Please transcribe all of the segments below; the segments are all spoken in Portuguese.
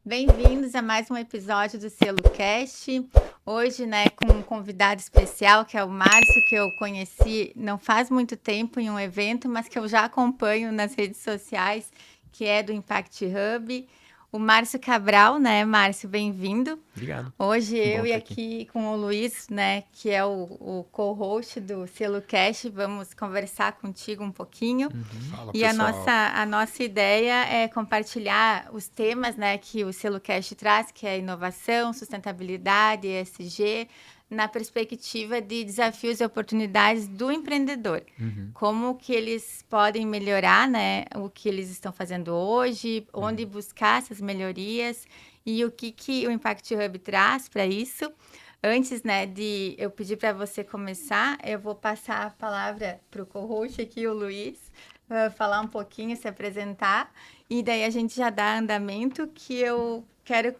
Bem-vindos a mais um episódio do Selo Cast. Hoje, com um convidado especial, que é o Márcio, que eu conheci não faz muito tempo em um evento, mas que eu já acompanho nas redes sociais, que é do Impact Hub. O Márcio Cabral, Márcio, bem-vindo. Obrigado. Hoje eu e aqui com o Luiz, que é o co-host do Selo Cast, vamos conversar contigo um pouquinho. Fala, E pessoal. a nossa ideia é compartilhar os temas, que o Selo Cast traz, que é inovação, sustentabilidade, ESG, na perspectiva de desafios e oportunidades do empreendedor. Como que eles podem melhorar, o que eles estão fazendo hoje, onde buscar essas melhorias e o que o Impact Hub traz para isso. Antes, de eu pedir para você começar, eu vou passar a palavra para o co-host aqui, o Luiz, falar um pouquinho, se apresentar, e daí a gente já dá andamento, que eu quero,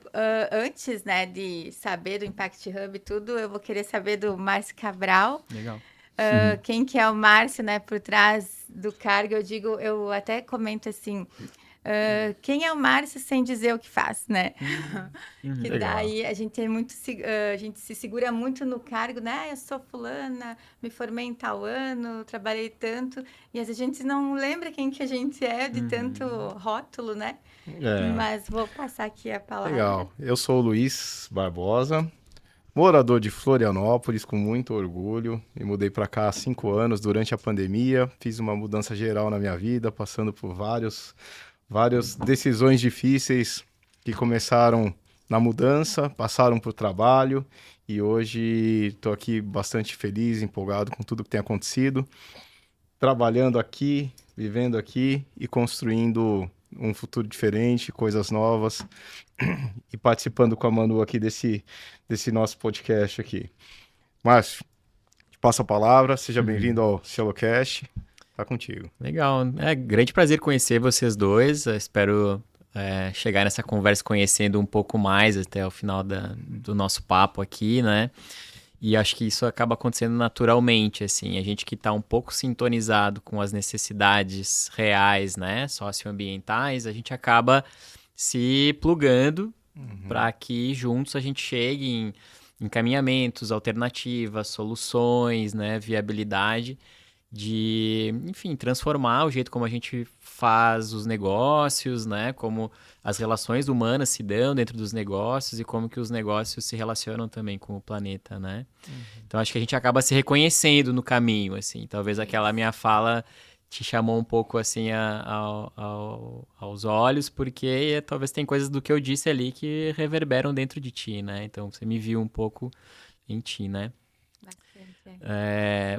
antes, de saber do Impact Hub e tudo, eu vou querer saber do Márcio Cabral. Legal. Quem que é o Márcio, por trás do cargo, eu até comento assim, quem é o Márcio sem dizer o que faz, Que Legal. daí a gente a gente se segura muito no cargo, eu sou fulana, me formei em tal ano, trabalhei tanto, e às vezes a gente não lembra quem que a gente é de tanto rótulo, Mas vou passar aqui a palavra. Legal. Eu sou o Luiz Barbosa, morador de Florianópolis, com muito orgulho. Me mudei para cá há 5 anos, durante a pandemia. Fiz uma mudança geral na minha vida, passando por várias decisões difíceis que começaram na mudança, passaram por trabalho, e hoje estou aqui bastante feliz, empolgado com tudo que tem acontecido, trabalhando aqui, vivendo aqui e construindo um futuro diferente, coisas novas, e participando com a Manu aqui desse nosso podcast aqui. Márcio, te passo a palavra, seja bem-vindo ao Celocast, tá contigo. Legal. É grande prazer conhecer vocês dois. Eu espero chegar nessa conversa conhecendo um pouco mais até o final do nosso papo aqui, E acho que isso acaba acontecendo naturalmente, assim. A gente que está um pouco sintonizado com as necessidades reais, socioambientais, a gente acaba se plugando para que juntos a gente chegue em encaminhamentos, alternativas, soluções, viabilidade de, enfim, transformar o jeito como a gente faz os negócios, como as relações humanas se dão dentro dos negócios e como que os negócios se relacionam também com o planeta, Então, acho que a gente acaba se reconhecendo no caminho, assim. Talvez aquela minha fala te chamou um pouco, assim, aos olhos, porque talvez tem coisas do que eu disse ali que reverberam dentro de ti, Então, você me viu um pouco em ti,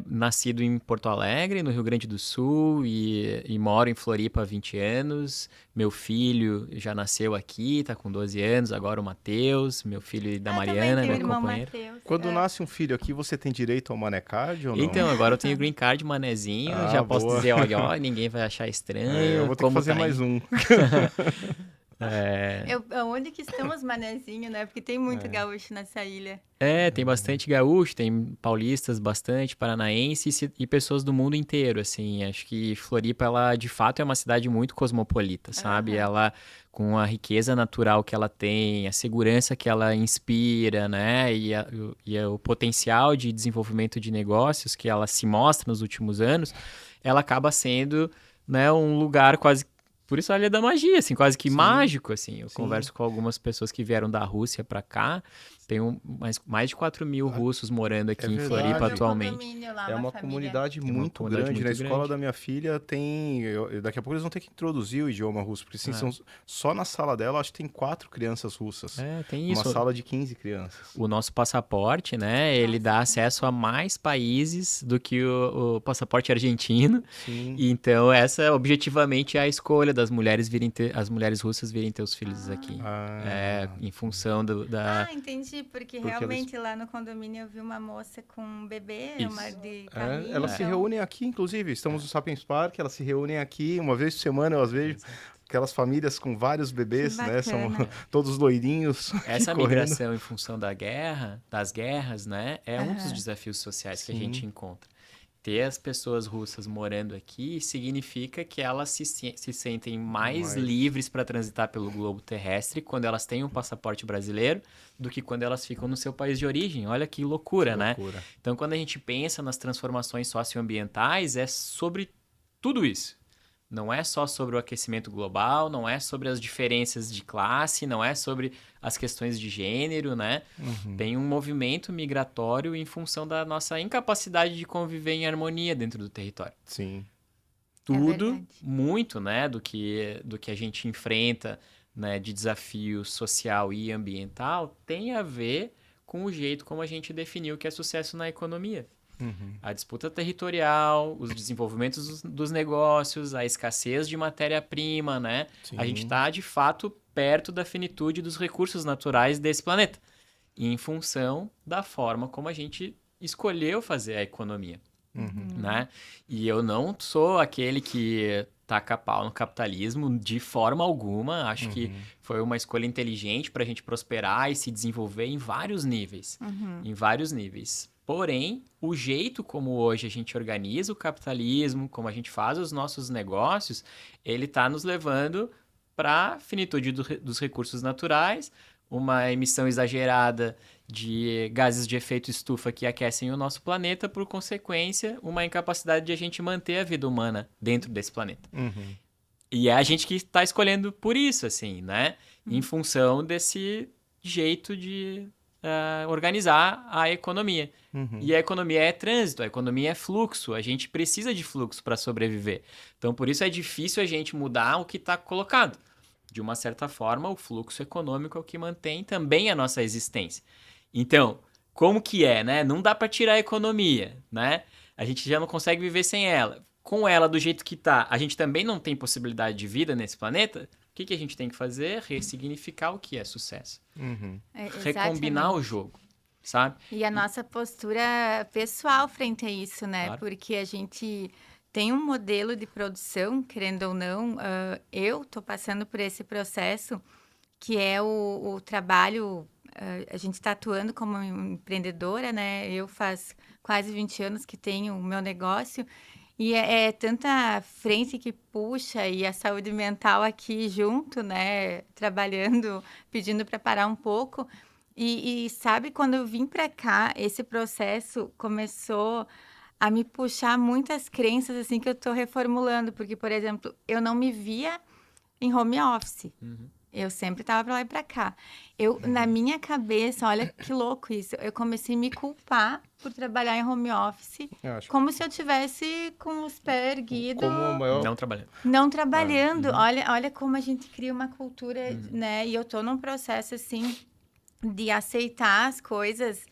Nascido em Porto Alegre, no Rio Grande do Sul, e moro em Floripa há 20 anos. Meu filho já nasceu aqui, tá com 12 anos, agora o Matheus, meu filho da Mariana, meu meu companheiro. Mateus. Quando nasce um filho aqui, você tem direito ao Mané Card ou não? Então, agora eu tenho Green Card Manezinho, já posso boa. dizer, olha, ninguém vai achar estranho. Eu vou ter que fazer mais um. Onde que estão os manezinhos, Porque tem muito gaúcho nessa ilha. Tem bastante gaúcho, tem paulistas bastante, paranaenses e pessoas do mundo inteiro, assim. Acho que Floripa, ela de fato é uma cidade muito cosmopolita, sabe? Ela, com a riqueza natural que ela tem, a segurança que ela inspira, e o potencial de desenvolvimento de negócios que ela se mostra nos últimos anos, ela acaba sendo, um lugar quase... Por isso a Ilha da Magia, assim, quase que mágico, assim. Eu converso com algumas pessoas que vieram da Rússia para cá. Tem mais de 4 mil russos morando aqui em Floripa atualmente. É uma comunidade muito grande. Na escola da minha filha tem... Daqui a pouco eles vão ter que introduzir o idioma russo. Porque assim, só na sala dela, acho que tem 4 crianças russas. Tem isso. Uma sala de 15 crianças. O nosso passaporte, ele dá acesso a mais países do que o passaporte argentino. Sim. Então, essa objetivamente é a escolha das mulheres as mulheres russas virem ter os filhos aqui. Em função Entendi, porque Porque realmente lá no condomínio eu vi uma moça com um bebê, Isso. uma de carrinho. Elas se reúnem aqui, inclusive. Estamos no Sapiens Park, elas se reúnem aqui. Uma vez por semana eu as vejo. Aquelas famílias com vários bebês, Que né? São bacana. todos loirinhos. Essa correndo. migração em função das guerras, né, é um dos desafios sociais que a Sim. gente encontra. Ter as pessoas russas morando aqui significa que elas se sentem mais livres para transitar pelo globo terrestre quando elas têm um passaporte brasileiro do que quando elas ficam no seu país de origem. Olha que loucura, né? Então, quando a gente pensa nas transformações socioambientais, é sobre tudo isso. Não é só sobre o aquecimento global, não é sobre as diferenças de classe, não é sobre as questões de gênero, né? Tem um movimento migratório em função da nossa incapacidade de conviver em harmonia dentro do território. Sim. Tudo, muito, né, do que a gente enfrenta, né, de desafio social e ambiental, tem a ver com o jeito como a gente definiu que é sucesso na economia. A disputa territorial, os desenvolvimentos dos negócios, a escassez de matéria-prima, né? Sim. A gente está, de fato, perto da finitude dos recursos naturais desse planeta. Em função da forma como a gente escolheu fazer a economia, né? E eu não sou aquele que taca pau no capitalismo de forma alguma. Acho que foi uma escolha inteligente para a gente prosperar e se desenvolver em vários níveis. Em vários níveis. Porém, o jeito como hoje a gente organiza o capitalismo, como a gente faz os nossos negócios, ele está nos levando para a finitude dos recursos naturais, uma emissão exagerada de gases de efeito estufa que aquecem o nosso planeta, por consequência, uma incapacidade de a gente manter a vida humana dentro desse planeta. E é a gente que está escolhendo por isso, assim, né? Em função desse jeito de organizar a economia. E a economia é trânsito, a economia é fluxo, a gente precisa de fluxo para sobreviver. Então, por isso é difícil a gente mudar o que está colocado. De uma certa forma, o fluxo econômico é o que mantém também a nossa existência. Então, como que é, né? Não dá para tirar a economia, né? A gente já não consegue viver sem ela. Com ela do jeito que está, a gente também não tem possibilidade de vida nesse planeta. O que a gente tem que fazer? Ressignificar o que é sucesso. Recombinar o jogo, sabe? E a nossa postura pessoal frente a isso, né? Claro. Porque a gente tem um modelo de produção, querendo ou não, eu estou passando por esse processo, que é o trabalho, a gente está atuando como empreendedora, né? Eu faz quase 20 anos que tenho o meu negócio, e é tanta frente que puxa, e a saúde mental aqui junto, né? Trabalhando, pedindo para parar um pouco. E sabe, quando eu vim para cá, esse processo começou a me puxar muitas crenças, assim, que eu tô reformulando. Porque, por exemplo, eu não me via em home office. Eu sempre tava para lá e para cá. Na minha cabeça, olha que louco isso, eu comecei a me culpar por trabalhar em home office, como se eu tivesse com os pés erguidos. Não trabalhando. Não trabalhando. Olha como a gente cria uma cultura, né? E eu tô num processo, assim, de aceitar as coisas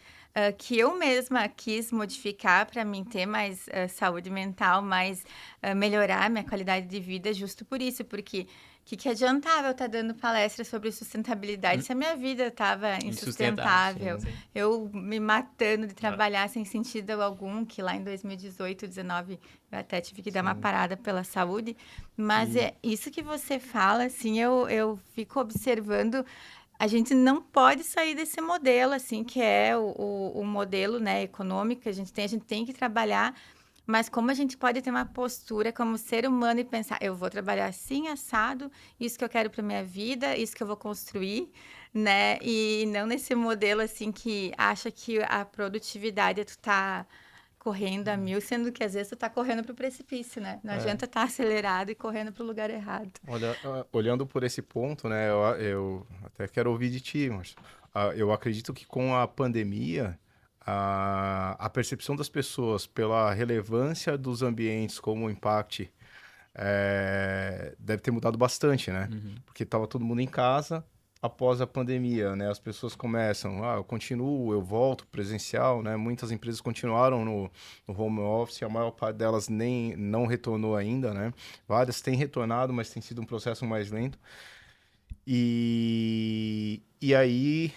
que eu mesma quis modificar para mim ter mais saúde mental, mais melhorar a minha qualidade de vida, justo por isso, porque o que adiantava eu estar dando palestra sobre sustentabilidade se a minha vida estava insustentável, eu me matando de trabalhar sem sentido algum, que lá em 2018, 2019, eu até tive que dar uma parada pela saúde, mas é isso que você fala, assim, eu fico observando. A gente não pode sair desse modelo, assim, que é o modelo, né, econômico que a gente tem que trabalhar, mas como a gente pode ter uma postura como ser humano e pensar, eu vou trabalhar assim, assado, isso que eu quero para minha vida, isso que eu vou construir, né, e não nesse modelo, assim, que acha que a produtividade é tu tá correndo a mil, sendo que às vezes tu tá correndo pro precipício, né? Não adianta estar acelerado e correndo pro lugar errado. Olha, olhando por esse ponto, né, eu até quero ouvir de ti, Márcio. Eu acredito que com a pandemia, a percepção das pessoas pela relevância dos ambientes como o Impact deve ter mudado bastante, né? Porque estava todo mundo em casa, após a pandemia, né? As pessoas começam, eu continuo, eu volto presencial, né? Muitas empresas continuaram no home office, a maior parte delas nem não retornou ainda, né? Várias têm retornado, mas tem sido um processo mais lento. E aí,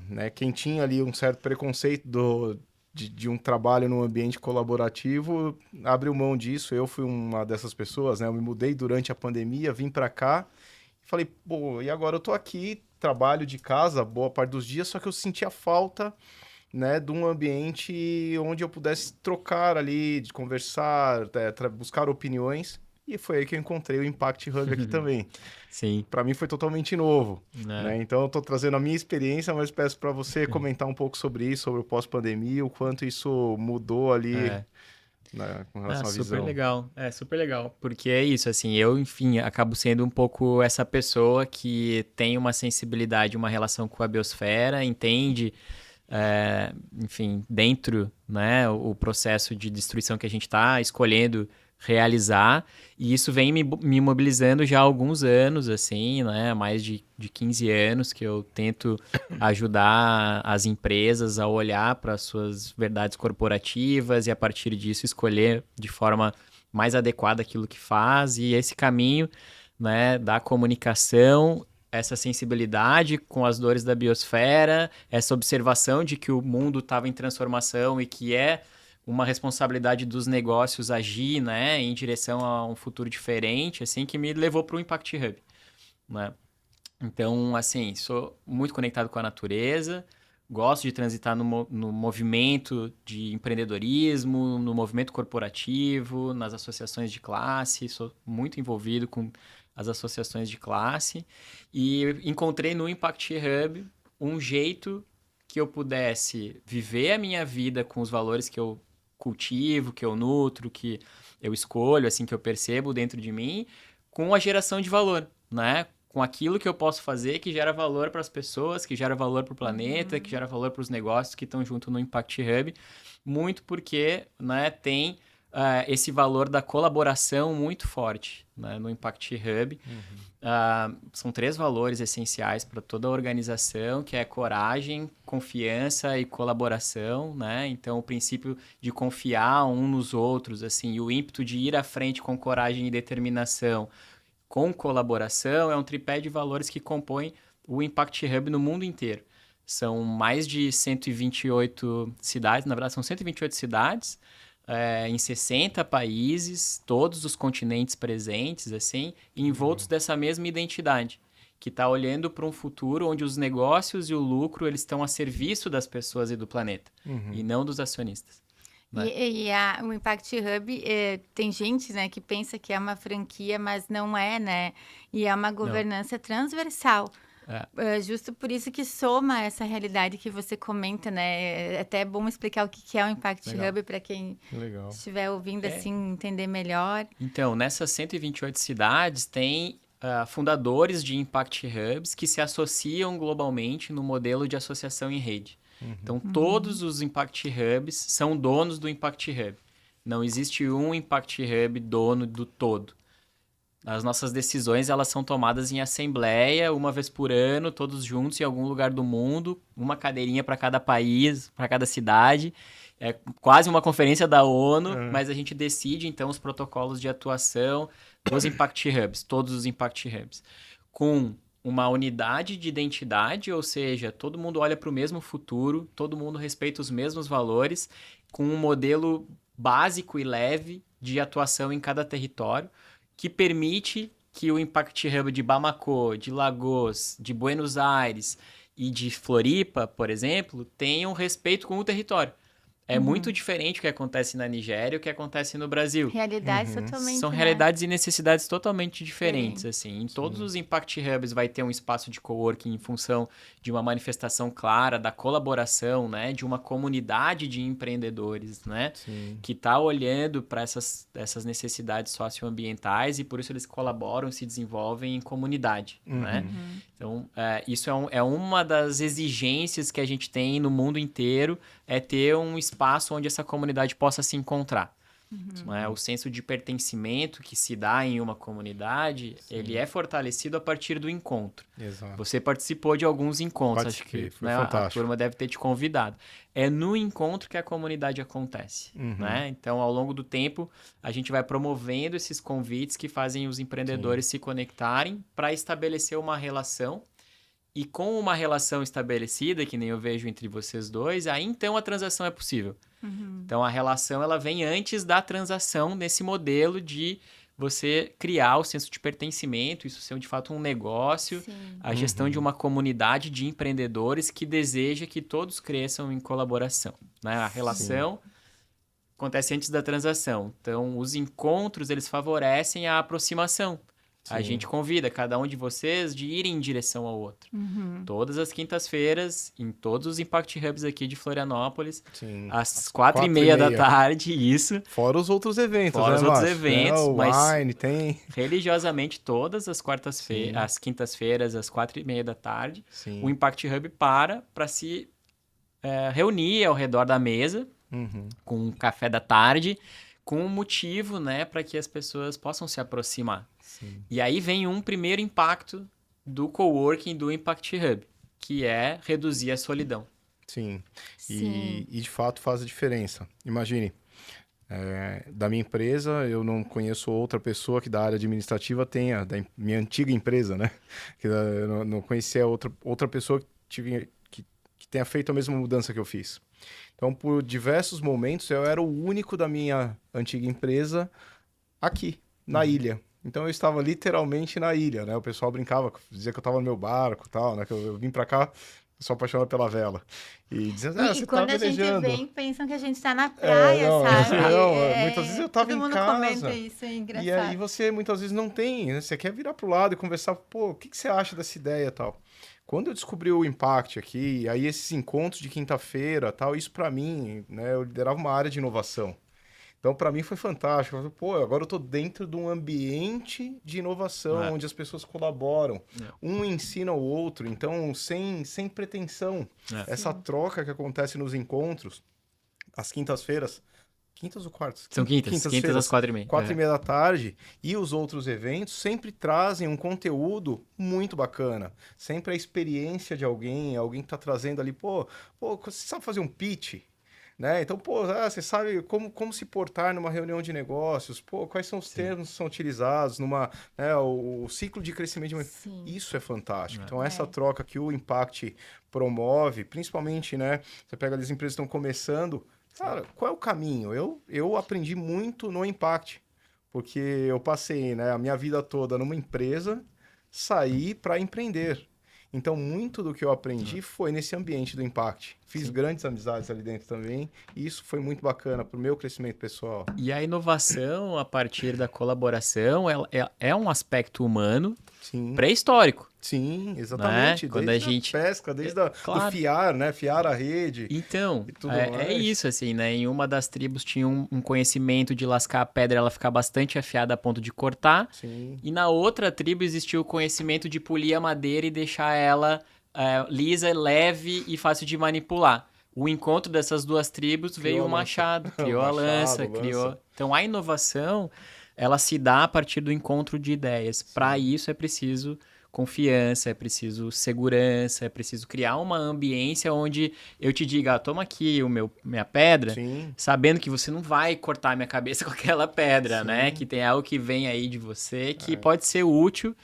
né, quem tinha ali um certo preconceito de um trabalho num ambiente colaborativo, abriu mão disso. Eu fui uma dessas pessoas, né? Eu me mudei durante a pandemia, vim para cá e falei, pô, e agora eu tô aqui, trabalho de casa boa parte dos dias, só que eu sentia falta, né, de um ambiente onde eu pudesse trocar ali, de conversar, buscar opiniões. E foi aí que eu encontrei o Impact Hub aqui também. Sim. Para mim foi totalmente novo, É. né? Então eu estou trazendo a minha experiência, mas peço para você comentar um pouco sobre isso, sobre o pós-pandemia, o quanto isso mudou ali, né, com relação à Super visão. legal. Super legal. Porque é isso, assim, eu, enfim, acabo sendo um pouco essa pessoa que tem uma sensibilidade, uma relação com a biosfera, entende, enfim, dentro, né, o processo de destruição que a gente está escolhendo realizar, e isso vem me mobilizando já há alguns anos, assim, né, mais de 15 anos que eu tento ajudar as empresas a olhar para as suas verdades corporativas e a partir disso escolher de forma mais adequada aquilo que faz, e esse caminho, né, da comunicação, essa sensibilidade com as dores da biosfera, essa observação de que o mundo estava em transformação e que é uma responsabilidade dos negócios agir, né, em direção a um futuro diferente, assim, que me levou para o Impact Hub, né? Então, assim, sou muito conectado com a natureza, gosto de transitar no movimento de empreendedorismo, no movimento corporativo, nas associações de classe, sou muito envolvido com as associações de classe e encontrei no Impact Hub um jeito que eu pudesse viver a minha vida com os valores que eu cultivo, que eu nutro, que eu escolho, assim, que eu percebo dentro de mim, com a geração de valor, né? Com aquilo que eu posso fazer que gera valor para as pessoas, que gera valor para o planeta, que gera valor para os negócios que estão junto no Impact Hub, muito porque, né, tem esse valor da colaboração muito forte, né, no Impact Hub. São 3 valores essenciais para toda a organização, que é coragem, confiança e colaboração, né? Então, o princípio de confiar um nos outros, assim, e o ímpeto de ir à frente com coragem e determinação, com colaboração, é um tripé de valores que compõem o Impact Hub no mundo inteiro. São mais de 128 cidades, na verdade são 128 cidades, em 60 países, todos os continentes presentes, assim, envoltos dessa mesma identidade, que está olhando para um futuro onde os negócios e o lucro eles estão a serviço das pessoas e do planeta, e não dos acionistas. Né? O Impact Hub, tem gente, né, que pensa que é uma franquia, mas não é, né? E é uma governança transversal. Justo por isso que soma essa realidade que você comenta, né? É até bom explicar o que é o Impact Hub para quem estiver ouvindo, assim, entender melhor. Então, nessas 128 cidades tem fundadores de Impact Hubs que se associam globalmente no modelo de associação em rede. Então, todos os Impact Hubs são donos do Impact Hub. Não existe um Impact Hub dono do todo. As nossas decisões, elas são tomadas em assembleia, uma vez por ano, todos juntos em algum lugar do mundo, uma cadeirinha para cada país, para cada cidade. É quase uma conferência da ONU, mas a gente decide, então, os protocolos de atuação dos Impact Hubs, todos os Impact Hubs, com uma unidade de identidade, ou seja, todo mundo olha para o mesmo futuro, todo mundo respeita os mesmos valores, com um modelo básico e leve de atuação em cada território, que permite que o Impact Hub de Bamako, de Lagos, de Buenos Aires e de Floripa, por exemplo, tenham respeito com o território. É muito diferente o que acontece na Nigéria e o que acontece no Brasil. Realidades totalmente, São realidades e necessidades totalmente diferentes, assim. Em todos os Impact Hubs vai ter um espaço de coworking em função de uma manifestação clara da colaboração, né? De uma comunidade de empreendedores, né? Que está olhando para essas necessidades socioambientais e por isso eles colaboram, se desenvolvem em comunidade, né? Então, isso é uma das exigências que a gente tem no mundo inteiro, é ter um espaço onde essa comunidade possa se encontrar. Né? O senso de pertencimento que se dá em uma comunidade, ele é fortalecido a partir do encontro. Exato. Você participou de alguns encontros, acho que foi né, a fantástico. turma deve ter te convidado. É no encontro que a comunidade acontece. Né? Então, ao longo do tempo, a gente vai promovendo esses convites que fazem os empreendedores se conectarem para estabelecer uma relação. E com uma relação estabelecida, que nem eu vejo entre vocês dois, aí então a transação é possível. Então a relação ela vem antes da transação nesse modelo de você criar o senso de pertencimento, isso ser de fato um negócio, a gestão de uma comunidade de empreendedores que deseja que todos cresçam em colaboração. Né? A relação acontece antes da transação. Então os encontros eles favorecem a aproximação. A gente convida cada um de vocês de ir em direção ao outro. Todas as quintas-feiras, em todos os Impact Hubs aqui de Florianópolis, às 4h30 da tarde, isso. Fora os outros eventos, Fora né, os outros Márcio? eventos, o mas Wine, tem... religiosamente todas as quartas-feiras, às quintas-feiras, às 4h30 da tarde, Sim. o Impact Hub para se reunir ao redor da mesa, com um café da tarde, com um motivo, né, para que as pessoas possam se aproximar. Sim. E aí vem um primeiro impacto do coworking do Impact Hub, que é reduzir a solidão. Sim. E de fato faz a diferença. Imagine, da minha empresa, eu não conheço outra pessoa que da área administrativa tenha, da minha antiga empresa, né? Que eu não conhecia outra pessoa que tenha feito a mesma mudança que eu fiz. Então, por diversos momentos, eu era o único da minha antiga empresa aqui, na ilha. Então, eu estava literalmente na ilha, né? O pessoal brincava, dizia que eu estava no meu barco e tal, né? Que eu vim para cá, sou apaixonado pela vela. E dizia, você tá quando velejando. A gente vem, pensam que a gente está na praia, sabe? Muitas vezes eu estava em casa. Todo mundo comenta isso, é engraçado. E aí você, muitas vezes, não tem, né? Você quer virar pro lado e conversar, pô, o que você acha dessa ideia e tal? Quando eu descobri o Impact aqui, aí esses encontros de quinta-feira, tal, isso para mim, né, eu liderava uma área de inovação. Então, para mim foi fantástico. Eu falei, pô, agora eu tô dentro de um ambiente de inovação, onde as pessoas colaboram. Um ensina o outro, então, sem pretensão. Essa troca que acontece nos encontros, às quintas-feiras, quintas ou quartas? São quintas às 4h30. 4h30 da tarde. E os outros eventos sempre trazem um conteúdo muito bacana. Sempre a experiência de alguém que está trazendo ali, pô, você sabe fazer um pitch? Né? Então, pô, você sabe como se portar numa reunião de negócios, pô, quais são os termos que são utilizados o ciclo de crescimento de uma... Isso é fantástico. Então, essa troca que o Impact promove, principalmente, né? Você pega as empresas que estão começando, cara, qual é o caminho? Eu aprendi muito no Impact, porque eu passei, né, a minha vida toda numa empresa, saí para empreender. Então, muito do que eu aprendi foi nesse ambiente do Impact. Fiz grandes amizades ali dentro também, e isso foi muito bacana para o meu crescimento pessoal. E a inovação, a partir da colaboração, é um aspecto humano pré-histórico. Sim, exatamente. Né? Quando desde a gente... pesca, do fiar, né? Fiar a rede. Então, é isso, assim, né? Em uma das tribos tinha um conhecimento de lascar a pedra, ela ficar bastante afiada a ponto de cortar. Sim. E na outra tribo existia o conhecimento de polir a madeira e deixar ela lisa, leve e fácil de manipular. O encontro dessas duas tribos veio o machado, criou a lança, criou... Então, a inovação, ela se dá a partir do encontro de ideias. Para isso é preciso confiança, é preciso segurança, é preciso criar uma ambiência onde eu te diga, toma aqui minha pedra, sabendo que você não vai cortar minha cabeça com aquela pedra, né? Que tem algo que vem aí de você que pode ser útil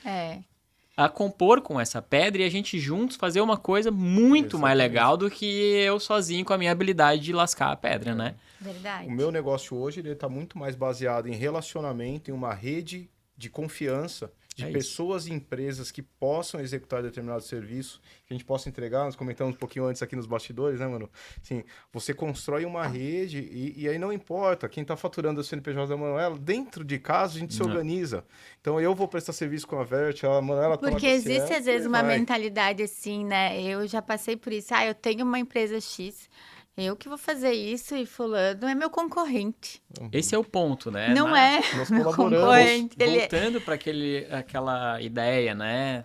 a compor com essa pedra e a gente juntos fazer uma coisa muito mais legal do que eu sozinho com a minha habilidade de lascar a pedra, né? Verdade. O meu negócio hoje ele está muito mais baseado em relacionamento, em uma rede de confiança de pessoas e empresas que possam executar determinado serviço, que a gente possa entregar. Nós comentamos um pouquinho antes aqui nos bastidores, né, mano? Assim, você constrói uma rede e aí não importa quem está faturando a CNPJ da Manuela, dentro de casa a gente se organiza. Então eu vou prestar serviço com a Vert, a Manuela tá lá com a Porque existe Ciel, às vezes uma mentalidade assim, né? Eu já passei por isso. Eu tenho uma empresa X, eu que vou fazer isso e fulano é meu concorrente. Esse é o ponto, né? Não é nós meu colaboramos. concorrente. Voltando para aquela ideia, né?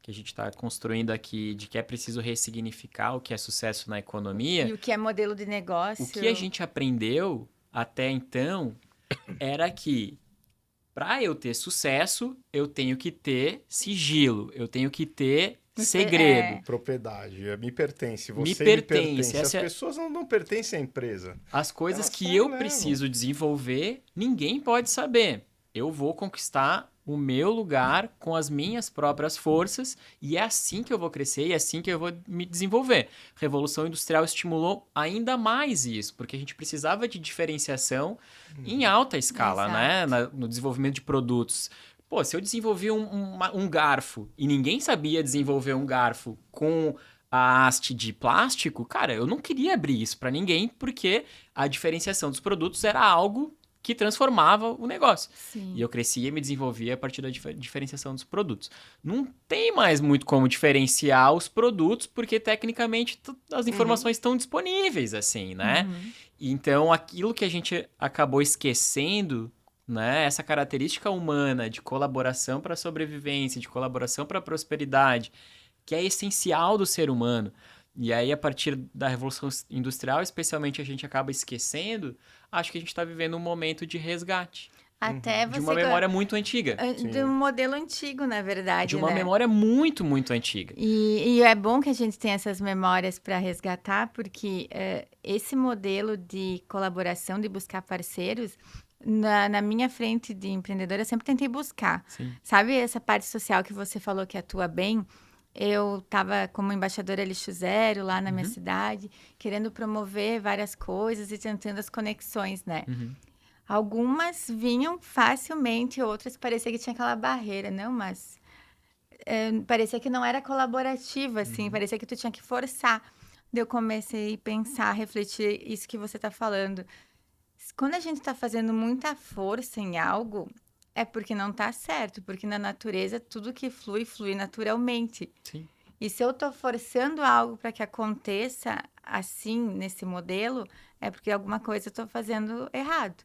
Que a gente está construindo aqui, de que é preciso ressignificar o que é sucesso na economia. E o que é modelo de negócio. O que a gente aprendeu até então era que para eu ter sucesso, eu tenho que ter sigilo, eu tenho que ter segredo. Propriedade, me pertence, você me pertence. pertence. As pessoas não pertencem à empresa. As coisas Elas que só eu levam. preciso desenvolver, ninguém pode saber. Eu vou conquistar o meu lugar com as minhas próprias forças e é assim que eu vou crescer e é assim que eu vou me desenvolver. A Revolução Industrial estimulou ainda mais isso, porque a gente precisava de diferenciação em alta escala, né? No desenvolvimento de produtos. Pô, se eu desenvolvi um garfo e ninguém sabia desenvolver um garfo com a haste de plástico, cara, eu não queria abrir isso para ninguém, porque a diferenciação dos produtos era algo que transformava o negócio. Sim. E eu crescia e me desenvolvia a partir da diferenciação dos produtos. Não tem mais muito como diferenciar os produtos, porque tecnicamente as informações estão disponíveis, assim, né? Então, aquilo que a gente acabou esquecendo, né? Essa característica humana de colaboração para a sobrevivência, de colaboração para a prosperidade, que é essencial do ser humano. E aí, a partir da Revolução Industrial, especialmente, a gente acaba esquecendo. Acho que a gente está vivendo um momento de resgate. Até De uma memória muito antiga. De um modelo antigo, na verdade, De uma né? memória muito, muito antiga. E é bom que a gente tenha essas memórias para resgatar, porque esse modelo de colaboração, de buscar parceiros, na minha frente de empreendedora, eu sempre tentei buscar. Sim. Sabe essa parte social que você falou que atua bem? Eu estava como embaixadora Lixo Zero lá na minha cidade, querendo promover várias coisas e tentando as conexões, né? Algumas vinham facilmente, outras parecia que tinha aquela barreira, não, mas parecia que não era colaborativa, assim, parecia que tu tinha que forçar. Daí eu comecei a pensar, refletir isso que você está falando. Quando a gente está fazendo muita força em algo, é porque não está certo, porque na natureza tudo que flui, flui naturalmente. Sim. E se eu estou forçando algo para que aconteça assim, nesse modelo, é porque alguma coisa eu estou fazendo errado.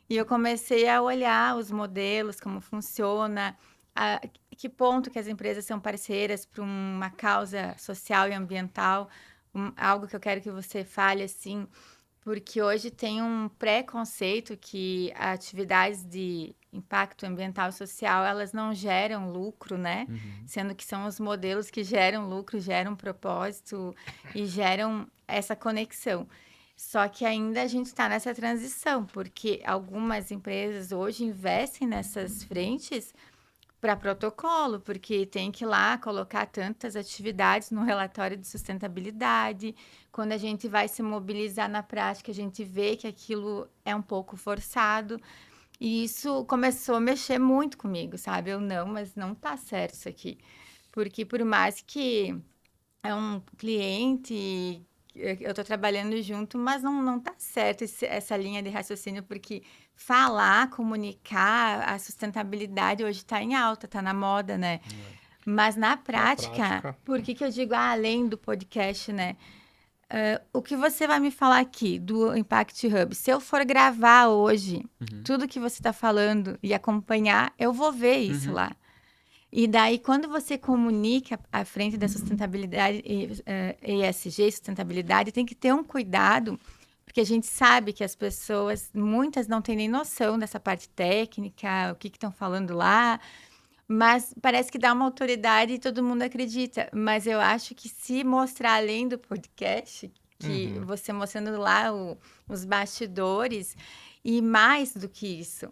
E eu comecei a olhar os modelos, como funciona, a que ponto que as empresas são parceiras para uma causa social e ambiental, algo que eu quero que você fale assim, porque hoje tem um preconceito que atividades de impacto ambiental e social, elas não geram lucro, né? Sendo que são os modelos que geram lucro, geram propósito e geram essa conexão. Só que ainda a gente está nessa transição, porque algumas empresas hoje investem nessas frentes para protocolo, porque tem que ir lá colocar tantas atividades no relatório de sustentabilidade. Quando a gente vai se mobilizar na prática, a gente vê que aquilo é um pouco forçado. E isso começou a mexer muito comigo, sabe? Mas não tá certo isso aqui. Porque por mais que é um cliente, eu estou trabalhando junto, mas não tá certo essa linha de raciocínio, porque falar, comunicar, a sustentabilidade hoje está em alta, está na moda, né? Mas na prática, por que eu digo além do podcast, né? O que você vai me falar aqui do Impact Hub? Se eu for gravar hoje, tudo que você está falando e acompanhar, eu vou ver isso lá. E daí, quando você comunica à frente da sustentabilidade, ESG, sustentabilidade, tem que ter um cuidado, porque a gente sabe que as pessoas, muitas não têm nem noção dessa parte técnica, o que estão falando lá, mas parece que dá uma autoridade e todo mundo acredita. Mas eu acho que se mostrar além do podcast, que você mostrando lá os bastidores, e mais do que isso,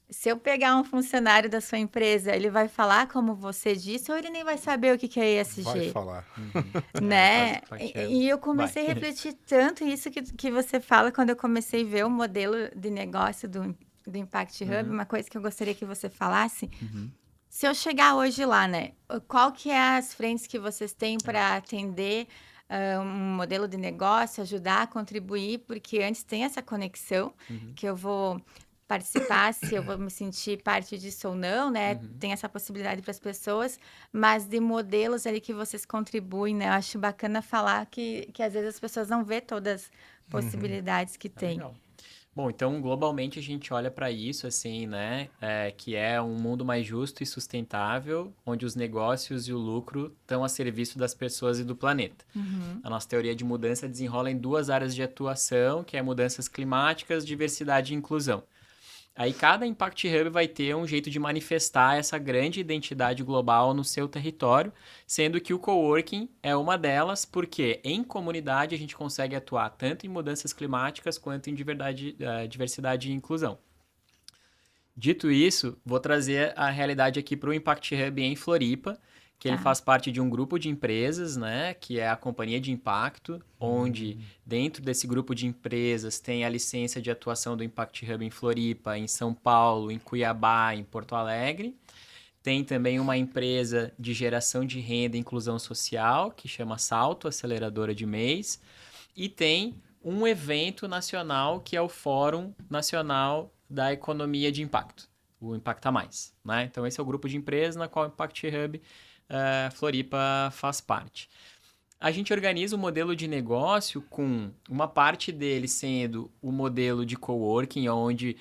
se eu pegar um funcionário da sua empresa, ele vai falar como você disse ou ele nem vai saber o que é ESG? Vai falar. Né? E eu comecei a refletir tanto isso que você fala quando eu comecei a ver o modelo de negócio do Impact Hub, uma coisa que eu gostaria que você falasse. Se eu chegar hoje lá, né? Qual que é as frentes que vocês têm para atender um modelo de negócio, ajudar a contribuir? Porque antes tem essa conexão que eu vou participar, se eu vou me sentir parte disso ou não, né? Tem essa possibilidade para as pessoas, mas de modelos ali que vocês contribuem, né? Eu acho bacana falar que às vezes as pessoas não vê todas as possibilidades que tem. Legal. Bom, então globalmente a gente olha para isso assim, né? Que é um mundo mais justo e sustentável, onde os negócios e o lucro estão a serviço das pessoas e do planeta. Uhum. A nossa teoria de mudança desenrola em duas áreas de atuação, que é mudanças climáticas, diversidade e inclusão. Aí cada Impact Hub vai ter um jeito de manifestar essa grande identidade global no seu território, sendo que o coworking é uma delas, porque em comunidade a gente consegue atuar tanto em mudanças climáticas quanto em diversidade e inclusão. Dito isso, vou trazer a realidade aqui para o Impact Hub em Floripa, que ele Tá. faz parte de um grupo de empresas, né, que é a Companhia de Impacto, onde dentro desse grupo de empresas tem a licença de atuação do Impact Hub em Floripa, em São Paulo, em Cuiabá, em Porto Alegre. Tem também uma empresa de geração de renda e inclusão social, que chama Salto, Aceleradora de MEIs. E tem um evento nacional, que é o Fórum Nacional da Economia de Impacto, o Impacta Mais, né? Então, esse é o grupo de empresas na qual o Impact Hub Floripa faz parte. A gente organiza o modelo de negócio com uma parte dele sendo o modelo de coworking, onde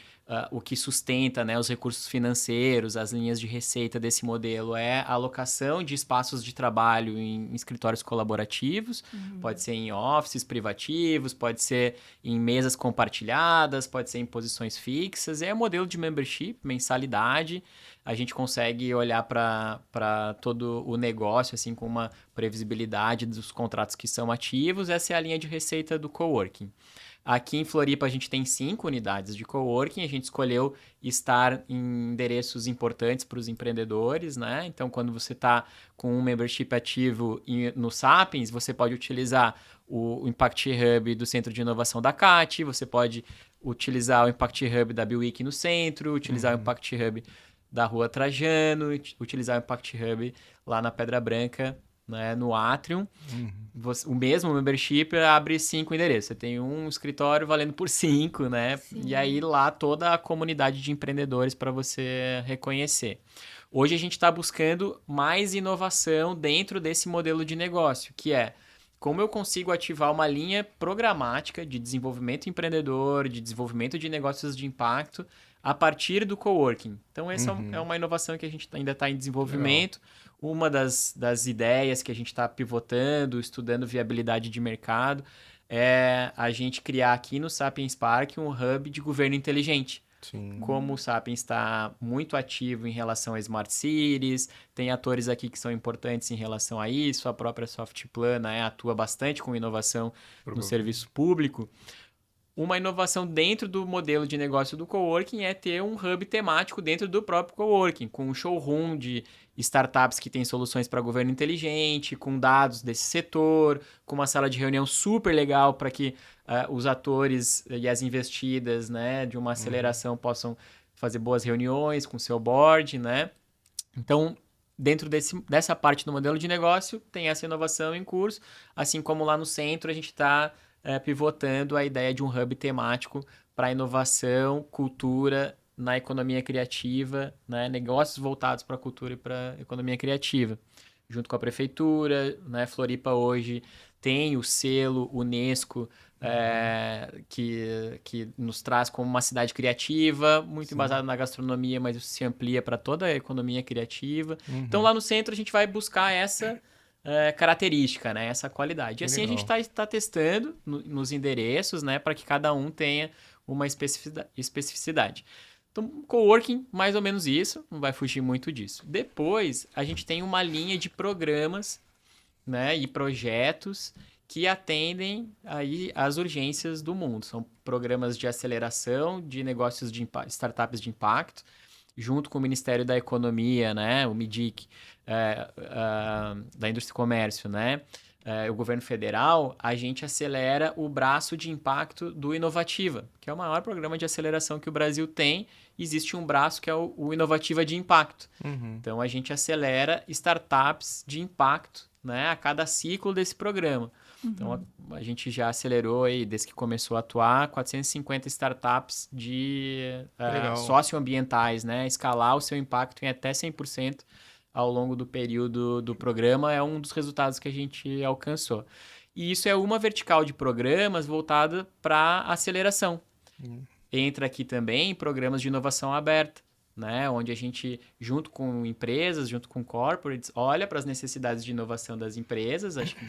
o que sustenta, né, os recursos financeiros, as linhas de receita desse modelo é a alocação de espaços de trabalho em escritórios colaborativos, pode ser em offices privativos, pode ser em mesas compartilhadas, pode ser em posições fixas, é o modelo de membership, mensalidade. A gente consegue olhar para todo o negócio assim com uma previsibilidade dos contratos que são ativos. Essa é a linha de receita do coworking. Aqui em Floripa a gente tem 5 unidades de coworking. A gente escolheu estar em endereços importantes para os empreendedores, né? Então, quando você está com um membership ativo no Sapiens, você pode utilizar o Impact Hub do Centro de Inovação da CAT, você pode utilizar o Impact Hub da Biwik no centro, utilizar o Impact Hub da Rua Trajano, utilizar o Impact Hub lá na Pedra Branca, né, no Atrium. O mesmo membership abre 5 endereços. Você tem um escritório valendo por 5, né? Sim. E aí lá toda a comunidade de empreendedores para você reconhecer. Hoje a gente está buscando mais inovação dentro desse modelo de negócio, que é como eu consigo ativar uma linha programática de desenvolvimento empreendedor, de desenvolvimento de negócios de impacto a partir do coworking. Então, essa é uma inovação que a gente ainda está em desenvolvimento. Legal. Uma das ideias que a gente está pivotando, estudando viabilidade de mercado, é a gente criar aqui no Sapiens Park um hub de governo inteligente. Sim. Como o Sapiens está muito ativo em relação a Smart Cities, tem atores aqui que são importantes em relação a isso, a própria Softplan atua bastante com inovação no serviço público. Uma inovação dentro do modelo de negócio do coworking é ter um hub temático dentro do próprio coworking, com um showroom de startups que tem soluções para governo inteligente, com dados desse setor, com uma sala de reunião super legal para que os atores e as investidas, né, de uma aceleração possam fazer boas reuniões com seu board, né? Então, dentro dessa parte do modelo de negócio, tem essa inovação em curso, assim como lá no centro a gente está pivotando a ideia de um hub temático para inovação, cultura na economia criativa, né? Negócios voltados para a cultura e para a economia criativa. Junto com a prefeitura, né? Floripa hoje tem o selo Unesco, que nos traz como uma cidade criativa, muito embasada na gastronomia, mas isso se amplia para toda a economia criativa. Então, lá no centro, a gente vai buscar essa característica, né? Essa qualidade. E assim legal. A gente está testando nos endereços, né? Para que cada um tenha uma especificidade. Então, coworking, mais ou menos isso, não vai fugir muito disso. Depois, a gente tem uma linha de programas, né? E projetos que atendem aí às urgências do mundo. São programas de aceleração de negócios de startups de impacto, junto com o Ministério da Economia, né? O MIDIC, da Indústria e Comércio, né? O governo federal, a gente acelera o braço de impacto do Inovativa, que é o maior programa de aceleração que o Brasil tem. Existe um braço que é o Inovativa de Impacto. Então, a gente acelera startups de impacto, né, a cada ciclo desse programa. Então, a gente já acelerou, aí, desde que começou a atuar, 450 startups de socioambientais, né? Escalar o seu impacto em até 100% ao longo do período do programa é um dos resultados que a gente alcançou. E isso é uma vertical de programas voltada para aceleração. entra aqui também programas de inovação aberta, né? Onde a gente, junto com empresas, junto com corporates, olha para as necessidades de inovação das empresas. Acho que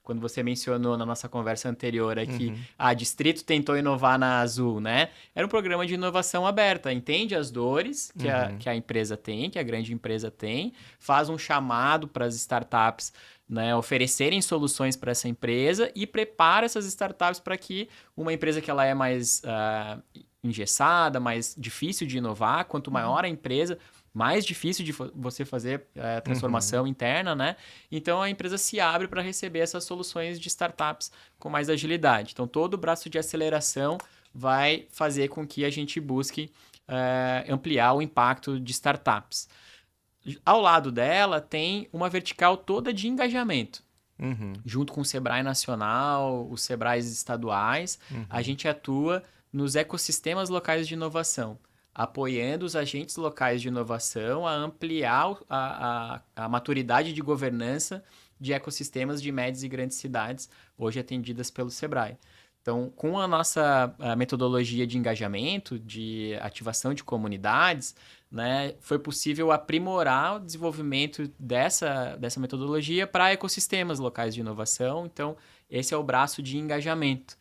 quando você mencionou na nossa conversa anterior aqui, a Distrito tentou inovar na Azul, né? Era um programa de inovação aberta, entende as dores que a empresa tem, que a grande empresa tem, faz um chamado para as startups, né, oferecerem soluções para essa empresa e prepara essas startups para que uma empresa que ela é mais engessada, mais difícil de inovar, quanto maior a empresa, mais difícil de você fazer transformação interna, né? Então a empresa se abre para receber essas soluções de startups com mais agilidade. Então todo o braço de aceleração vai fazer com que a gente busque ampliar o impacto de startups. Ao lado dela tem uma vertical toda de engajamento. Junto com o Sebrae Nacional, os Sebrais estaduais, a gente atua nos ecossistemas locais de inovação, apoiando os agentes locais de inovação a ampliar a maturidade de governança de ecossistemas de médias e grandes cidades, hoje atendidas pelo Sebrae. Então, com a nossa metodologia de engajamento, de ativação de comunidades, né, foi possível aprimorar o desenvolvimento dessa metodologia para ecossistemas locais de inovação. Então, esse é o braço de engajamento.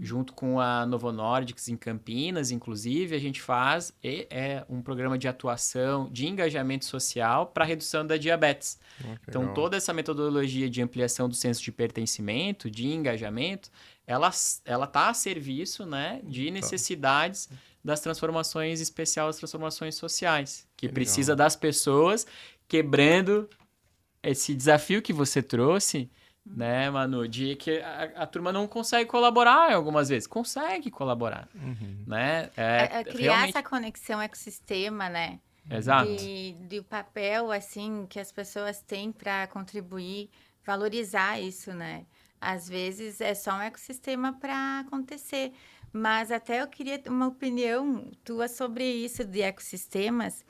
Junto com a Novo Nordics em Campinas, inclusive, a gente faz um programa de atuação de engajamento social para a redução da diabetes. Então, toda essa metodologia de ampliação do senso de pertencimento, de engajamento, ela está a serviço, né, de necessidades das transformações especiais, das transformações sociais, que precisa das pessoas quebrando esse desafio que você trouxe, né, Manu, de que a turma não consegue colaborar algumas vezes. Consegue colaborar, né? Criar realmente... essa conexão ecossistema, né? Exato. De papel, assim, que as pessoas têm para contribuir, valorizar isso, né? Às vezes é só um ecossistema para acontecer. Mas até eu queria uma opinião tua sobre isso de ecossistemas,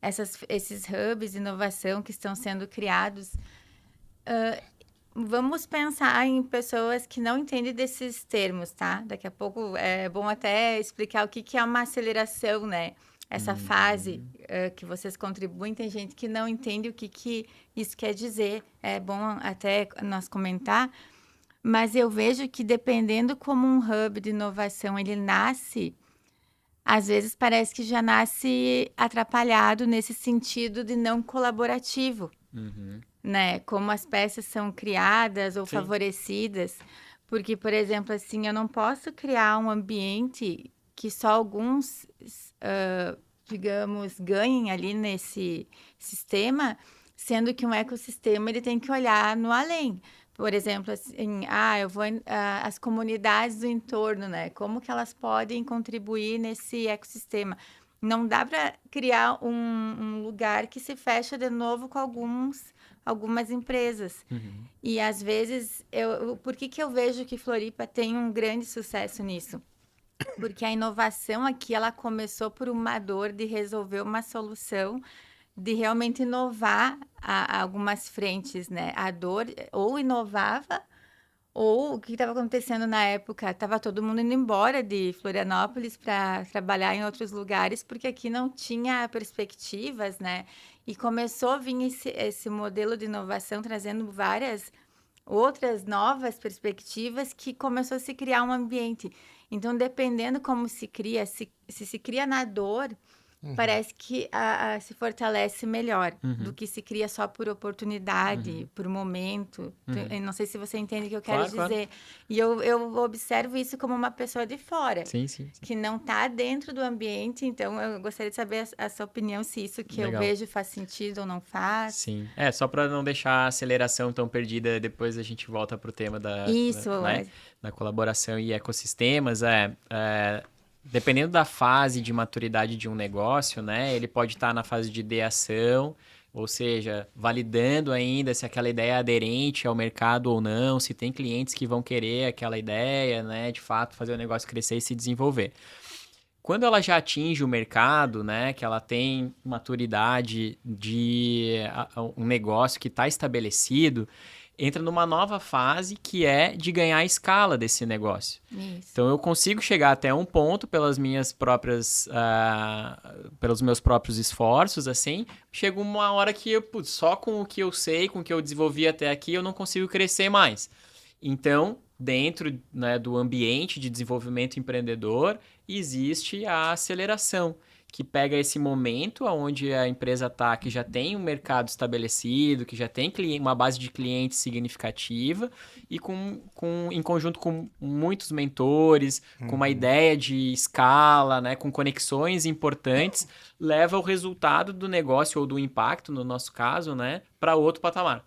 esses hubs de inovação que estão sendo criados. Vamos pensar em pessoas que não entendem desses termos, tá? Daqui a pouco é bom até explicar o que é uma aceleração, né? Essa fase que vocês contribuem, tem gente que não entende o que isso quer dizer. É bom até nós comentar. Mas eu vejo que dependendo como um hub de inovação ele nasce, às vezes parece que já nasce atrapalhado nesse sentido de não colaborativo. Né? Como as peças são criadas ou favorecidas. Porque, por exemplo, assim, eu não posso criar um ambiente que só alguns, digamos, ganhem ali nesse sistema, sendo que um ecossistema ele tem que olhar no além. Por exemplo, assim, eu vou as comunidades do entorno, né? Como que elas podem contribuir nesse ecossistema? Não dá para criar um lugar que se fecha de novo com algumas empresas. E, às vezes, por que eu vejo que Floripa tem um grande sucesso nisso? Porque a inovação aqui, ela começou por uma dor de resolver uma solução, de realmente inovar algumas frentes, né? A dor ou inovava, ou o que estava acontecendo na época, estava todo mundo indo embora de Florianópolis para trabalhar em outros lugares, porque aqui não tinha perspectivas, né? E começou a vir esse modelo de inovação trazendo várias outras novas perspectivas que começou a se criar um ambiente. Então, dependendo como se cria, se cria na dor, parece que se fortalece melhor do que se cria só por oportunidade, por momento. Eu não sei se você entende o que eu quero dizer. Claro. E eu observo isso como uma pessoa de fora, sim. que não está dentro do ambiente. Então, eu gostaria de saber a sua opinião, se isso que eu vejo faz sentido ou não faz. Sim. Só para não deixar a aceleração tão perdida, depois a gente volta para o tema da colaboração e ecossistemas. Dependendo da fase de maturidade de um negócio, né? Ele pode estar na fase de ideação, ou seja, validando ainda se aquela ideia é aderente ao mercado ou não, se tem clientes que vão querer aquela ideia, né? De fato, fazer o negócio crescer e se desenvolver. Quando ela já atinge o mercado, né? Que ela tem maturidade de um negócio que está estabelecido, entra numa nova fase que é de ganhar a escala desse negócio. Isso. Então, eu consigo chegar até um ponto pelos meus próprios esforços, assim. Chega uma hora que só com o que eu sei, com o que eu desenvolvi até aqui, eu não consigo crescer mais. Então, dentro, né, do ambiente de desenvolvimento empreendedor, existe a aceleração, que pega esse momento onde a empresa está, que já tem um mercado estabelecido, que já tem uma base de clientes significativa e em conjunto com muitos mentores, com uma ideia de escala, né, com conexões importantes, leva o resultado do negócio ou do impacto, no nosso caso, né, para outro patamar.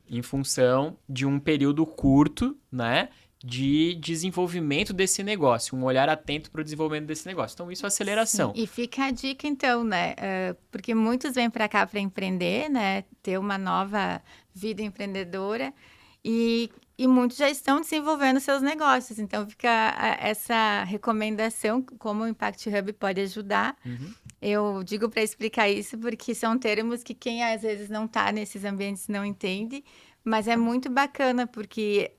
Em função de um período curto, né, de desenvolvimento desse negócio, um olhar atento para o desenvolvimento desse negócio. Então, isso é aceleração. Sim. E fica a dica, então, né? Porque muitos vêm para cá para empreender, né? Ter uma nova vida empreendedora e muitos já estão desenvolvendo seus negócios. Então, fica essa recomendação, como o Impact Hub pode ajudar. Eu digo para explicar isso porque são termos que quem às vezes não está nesses ambientes não entende, mas é muito bacana porque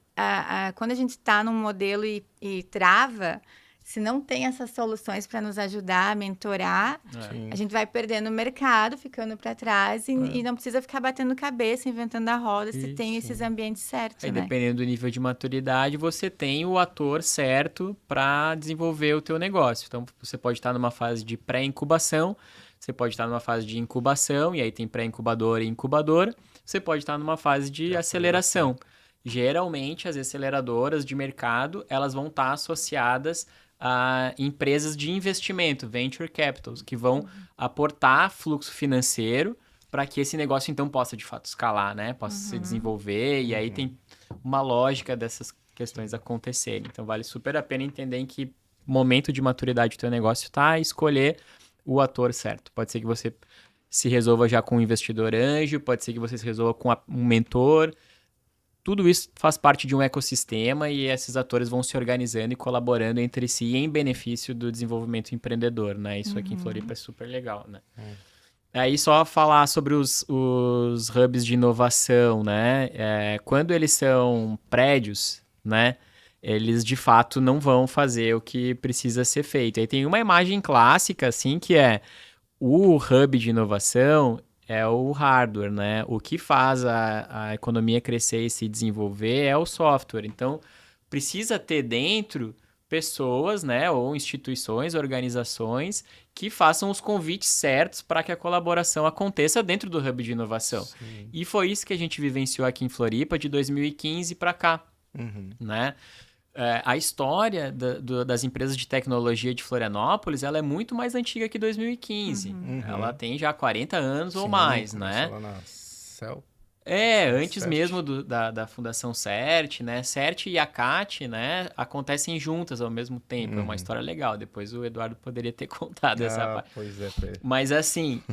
quando a gente está num modelo e trava, se não tem essas soluções para nos ajudar a mentorar, a gente vai perdendo o mercado, ficando para trás e não precisa ficar batendo cabeça, inventando a roda, se tem esses ambientes certos, Aí, né? dependendo do nível de maturidade, você tem o ator certo para desenvolver o teu negócio. Então, você pode estar numa fase de pré-incubação, você pode estar numa fase de incubação, e aí tem pré-incubador e incubador. Você pode estar numa fase de aceleração. Geralmente, as aceleradoras de mercado, elas vão estar associadas a empresas de investimento, venture capitals, que vão aportar fluxo financeiro para que esse negócio, então, possa, de fato, escalar, né? Possa se desenvolver, e aí tem uma lógica dessas questões acontecerem. Então, vale super a pena entender em que momento de maturidade do teu negócio está e escolher o ator certo. Pode ser que você se resolva já com um investidor anjo, pode ser que você se resolva com um mentor. Tudo isso faz parte de um ecossistema e esses atores vão se organizando e colaborando entre si em benefício do desenvolvimento empreendedor, né? Isso aqui em Floripa é super legal, né? Aí só falar sobre os hubs de inovação, né? Quando eles são prédios, né? Eles de fato não vão fazer o que precisa ser feito. Aí tem uma imagem clássica, assim, que é o hub de inovação é o hardware, né? O que faz a economia crescer e se desenvolver é o software. Então, precisa ter dentro pessoas, né? Ou instituições, organizações que façam os convites certos para que a colaboração aconteça dentro do hub de inovação. Sim. E foi isso que a gente vivenciou aqui em Floripa de 2015 para cá, né? A história das empresas de tecnologia de Florianópolis, ela é muito mais antiga que 2015. Ela tem já 40 anos ou mais, né? Lá na Cell. Antes CERT. mesmo da Fundação CERT, né? CERT e a CAT, né? Acontecem juntas ao mesmo tempo. É uma história legal. Depois o Eduardo poderia ter contado essa parte. Pois é. Mas assim,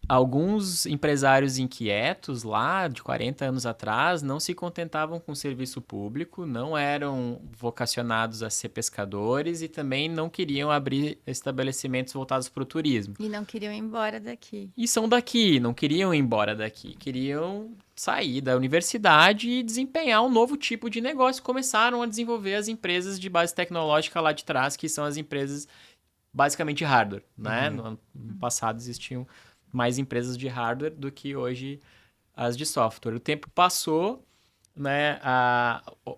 alguns empresários inquietos lá de 40 anos atrás não se contentavam com serviço público, não eram vocacionados a ser pescadores e também não queriam abrir estabelecimentos voltados para o turismo. E não queriam ir embora daqui. E são daqui, não queriam ir embora daqui, queriam sair da universidade e desempenhar um novo tipo de negócio. Começaram a desenvolver as empresas de base tecnológica lá de trás, que são as empresas basicamente hardware, né? No ano passado existiam mais empresas de hardware do que hoje as de software. O tempo passou, né?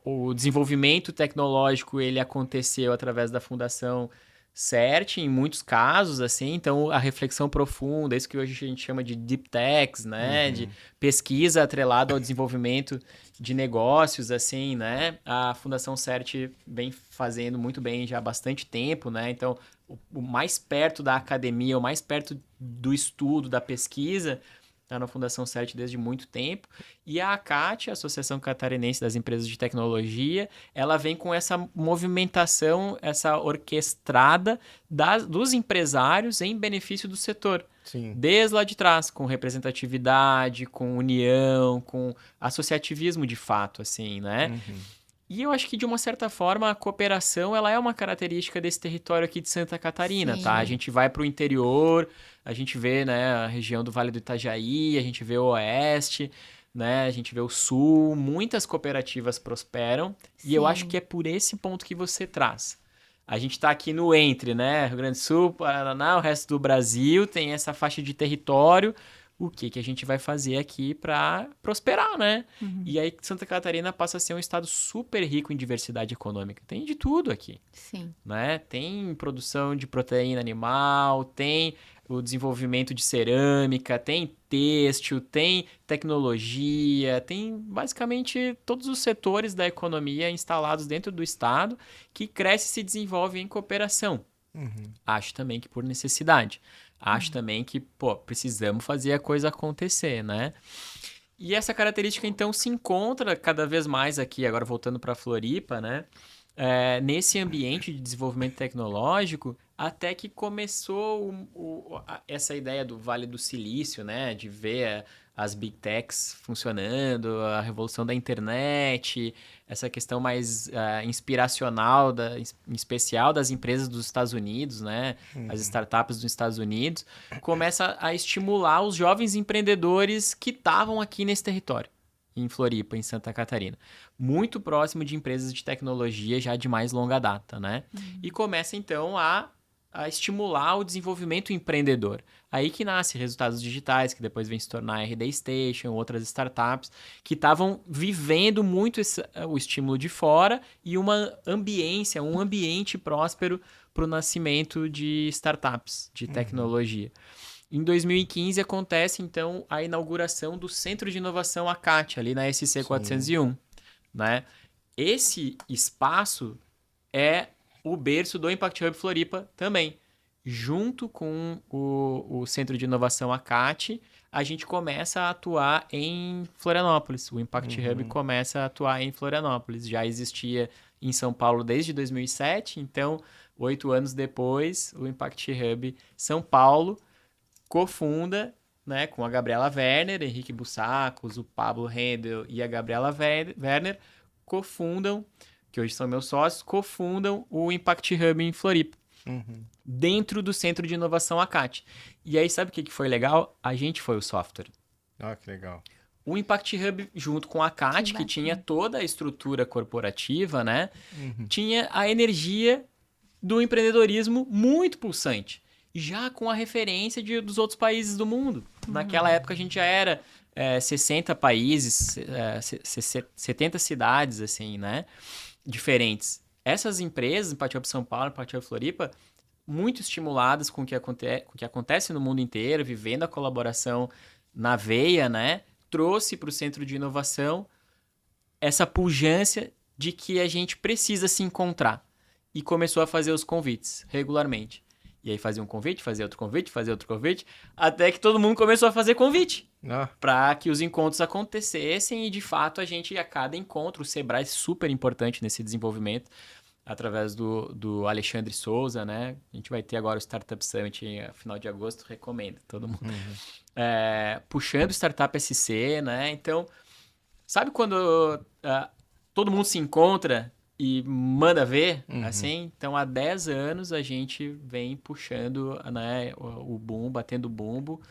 O desenvolvimento tecnológico ele aconteceu através da Fundação CERT, em muitos casos, assim. Então, a reflexão profunda, isso que hoje a gente chama de deep techs, né? De pesquisa atrelada ao desenvolvimento de negócios, assim, né? A Fundação CERT vem fazendo muito bem já há bastante tempo, né? Então, o mais perto da academia, o mais perto do estudo, da pesquisa, está na Fundação CERT desde muito tempo. E a ACAT, a Associação Catarinense das Empresas de Tecnologia, ela vem com essa movimentação, essa orquestrada dos empresários em benefício do setor. Sim. Desde lá de trás, com representatividade, com união, com associativismo de fato, assim, né? E eu acho que, de uma certa forma, a cooperação ela é uma característica desse território aqui de Santa Catarina, tá? A gente vai para o interior, a gente vê, né, a região do Vale do Itajaí, a gente vê o Oeste, né? A gente vê o Sul, muitas cooperativas prosperam. E eu acho que é por esse ponto que você traz. A gente está aqui no entre, né? Rio Grande do Sul, Paraná, o resto do Brasil tem essa faixa de território. O que a gente vai fazer aqui para prosperar, né? E aí Santa Catarina passa a ser um estado super rico em diversidade econômica. Tem de tudo aqui, Sim. né? Tem produção de proteína animal, tem o desenvolvimento de cerâmica, tem têxtil, tem tecnologia, tem basicamente todos os setores da economia instalados dentro do estado que cresce e se desenvolve em cooperação. Acho também que por necessidade. Acho também que, pô, precisamos fazer a coisa acontecer, né? E essa característica, então, se encontra cada vez mais aqui, agora voltando para Floripa, né? Nesse ambiente de desenvolvimento tecnológico, até que começou essa ideia do Vale do Silício, né? De ver as big techs funcionando, a revolução da internet, essa questão mais inspiracional, em especial das empresas dos Estados Unidos, né? As startups dos Estados Unidos, começa a estimular os jovens empreendedores que estavam aqui nesse território, em Floripa, em Santa Catarina. Muito próximo de empresas de tecnologia já de mais longa data, né? E começa, então, a estimular o desenvolvimento empreendedor. Aí que nasce Resultados Digitais, que depois vem se tornar a RD Station, outras startups, que estavam vivendo muito o estímulo de fora e uma ambiência, um ambiente próspero para o nascimento de startups de tecnologia. Em 2015 acontece, então, a inauguração do Centro de Inovação ACAT, ali na SC 401. Né? Esse espaço é o berço do Impact Hub Floripa também. Junto com o Centro de Inovação ACAT, a gente começa a atuar em Florianópolis. O Impact Hub começa a atuar em Florianópolis. Já existia em São Paulo desde 2007, então, 8 anos depois, o Impact Hub São Paulo cofunda, né, com a Gabriela Werner, Henrique Bussacos, o Pablo Rendel e a Gabriela Werner, cofundam, que hoje são meus sócios, cofundam o Impact Hub em Floripa, dentro do Centro de Inovação ACAT. E aí, sabe o que foi legal? A gente foi o software. Ah, que legal. O Impact Hub, junto com a ACAT, que tinha toda a estrutura corporativa, né, tinha a energia do empreendedorismo muito pulsante, já com a referência dos outros países do mundo. Naquela época a gente já era 60 países, 70 cidades, assim, né? Diferentes. Essas empresas, Impact Hub São Paulo, Impact Hub Floripa, muito estimuladas com o que acontece no mundo inteiro, vivendo a colaboração na veia, né? Trouxe para o Centro de Inovação essa pujança de que a gente precisa se encontrar. E começou a fazer os convites regularmente. E aí fazia um convite, fazia outro convite, até que todo mundo começou a fazer convite. Para que os encontros acontecessem e, de fato, a gente, a cada encontro, o Sebrae é super importante nesse desenvolvimento, através do Alexandre Souza, né? A gente vai ter agora o Startup Summit no final de agosto, recomendo, todo mundo. Puxando o Startup SC, né? Então, sabe quando todo mundo se encontra e manda ver, assim? Então, há 10 anos a gente vem puxando, né, o boom, batendo bumbo,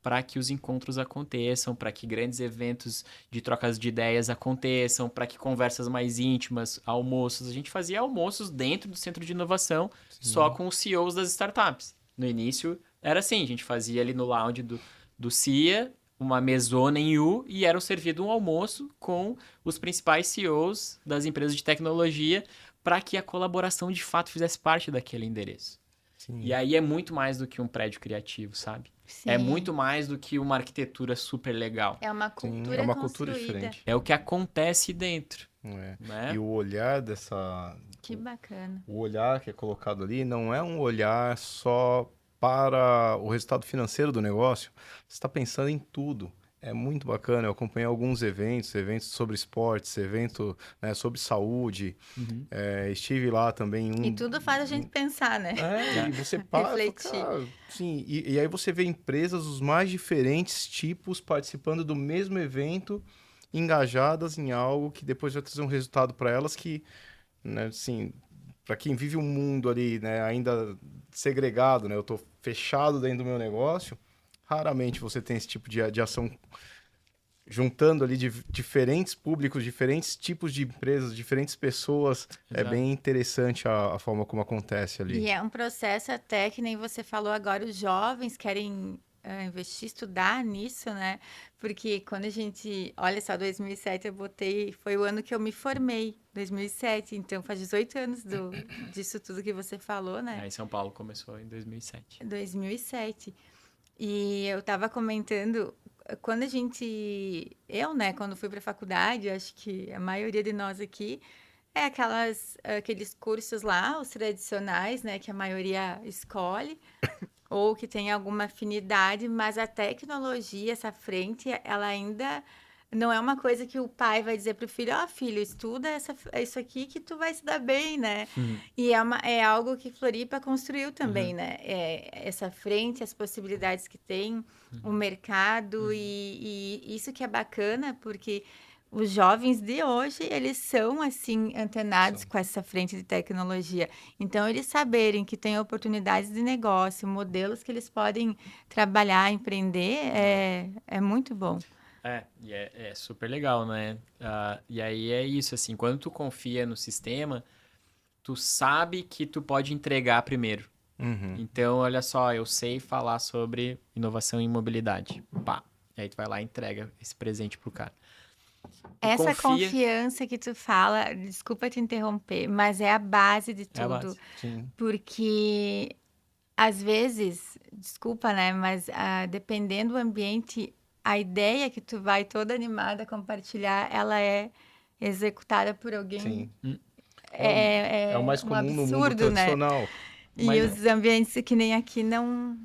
para que os encontros aconteçam, para que grandes eventos de trocas de ideias aconteçam, para que conversas mais íntimas, almoços. A gente fazia almoços dentro do Centro de Inovação, só com os CEOs das startups. No início, era assim, a gente fazia ali no lounge do CIA, uma mesona em U, e era servido um almoço com os principais CEOs das empresas de tecnologia, para que a colaboração de fato fizesse parte daquele endereço. Sim. E aí é muito mais do que um prédio criativo, sabe? Sim. É muito mais do que uma arquitetura super legal. É uma cultura, é uma cultura diferente. É o que acontece dentro. Né? E o olhar dessa... Que bacana. O olhar que é colocado ali não é um olhar só para o resultado financeiro do negócio. Você está pensando em tudo. É muito bacana. Eu acompanhei alguns eventos sobre esportes, evento, né, sobre saúde. Estive lá também. E tudo faz a gente pensar, né? E você para, refletir. Sim, e aí você vê empresas dos mais diferentes tipos participando do mesmo evento, engajadas em algo que depois vai trazer um resultado para elas que, né, assim, para quem vive um mundo ali, né, ainda segregado, né, eu estou fechado dentro do meu negócio, raramente você tem esse tipo de ação juntando ali diferentes públicos, diferentes tipos de empresas, diferentes pessoas. É Exato. bem interessante a forma como acontece ali. E é um processo até que nem você falou agora, os jovens querem investir, estudar nisso, né? Porque quando a gente, olha só, 2007 eu botei, foi o ano que eu me formei, 2007, então faz 18 anos disso tudo que você falou, né? Aí São Paulo começou em 2007. 2007. E eu estava comentando, quando a gente, eu, né, quando fui para a faculdade, acho que a maioria de nós aqui, é aqueles cursos lá, os tradicionais, né, que a maioria escolhe, ou que tem alguma afinidade, mas a tecnologia, essa frente, ela ainda não é uma coisa que o pai vai dizer para o filho, ó, filho, estuda isso aqui que tu vai se dar bem, né? E é algo que Floripa construiu também, né? Essa frente, as possibilidades que tem, o mercado, e isso que é bacana, porque os jovens de hoje, eles são, assim, antenados com essa frente de tecnologia. Então, eles saberem que tem oportunidades de negócio, modelos que eles podem trabalhar, empreender, é muito bom. E é super legal, né? E aí é isso, assim, quando tu confia no sistema, tu sabe que tu pode entregar primeiro. Uhum. Então, olha só, eu sei falar sobre inovação em mobilidade. Pá. E aí tu vai lá e entrega esse presente pro cara. Tu Essa confia, confiança que tu fala, desculpa te interromper, mas é a base de é a tudo. base. Sim. Porque, às vezes, desculpa, né? Mas dependendo do ambiente, a ideia que tu vai toda animada compartilhar, ela é executada por alguém. Sim. Hum. É o mais um comum no mundo absurdo, né? tradicional. E Mas os ambientes que nem aqui não.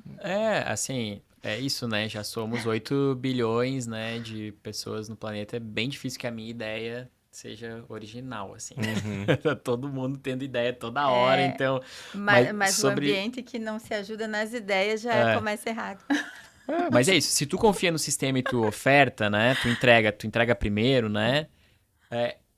assim, é isso, né? Já somos 8 bilhões, né, de pessoas no planeta. É bem difícil que a minha ideia seja original, assim. Tá todo mundo tendo ideia toda hora, então... Mas o sobre... ambiente que não se ajuda nas ideias já começa errado. Mas é isso, se tu confia no sistema e tu oferta, né, tu entrega primeiro, né,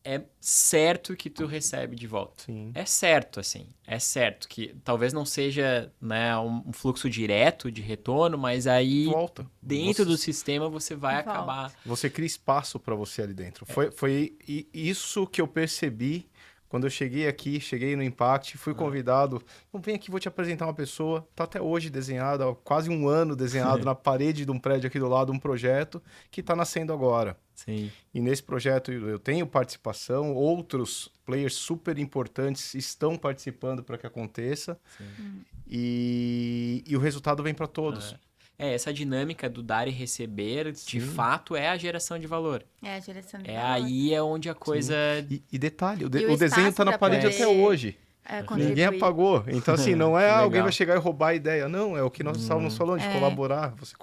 é certo que tu recebe de volta. Sim. É certo, assim, é certo que talvez não seja, né, um fluxo direto de retorno, mas aí Volta. dentro do sistema você vai Volta. acabar... Você cria espaço para você ali dentro. Foi isso que eu percebi quando eu cheguei aqui, cheguei no Impact, fui convidado. Então, vem aqui, vou te apresentar uma pessoa. Tá até hoje desenhado, há quase um ano desenhado na parede de um prédio aqui do lado, um projeto que está nascendo agora. Sim. E nesse projeto eu tenho participação, outros players super importantes estão participando para que aconteça. E o resultado vem para todos. Essa dinâmica do dar e receber, de Sim. fato, é a geração de valor. É a geração de É valor. aí é onde a coisa... E detalhe, o o desenho espaço está na pra parede poder, até hoje. contribuir. Ninguém apagou. Então, assim, não é Que alguém legal. vai chegar e roubar a ideia. Não, é o que nós estávamos falando, de colaborar. Você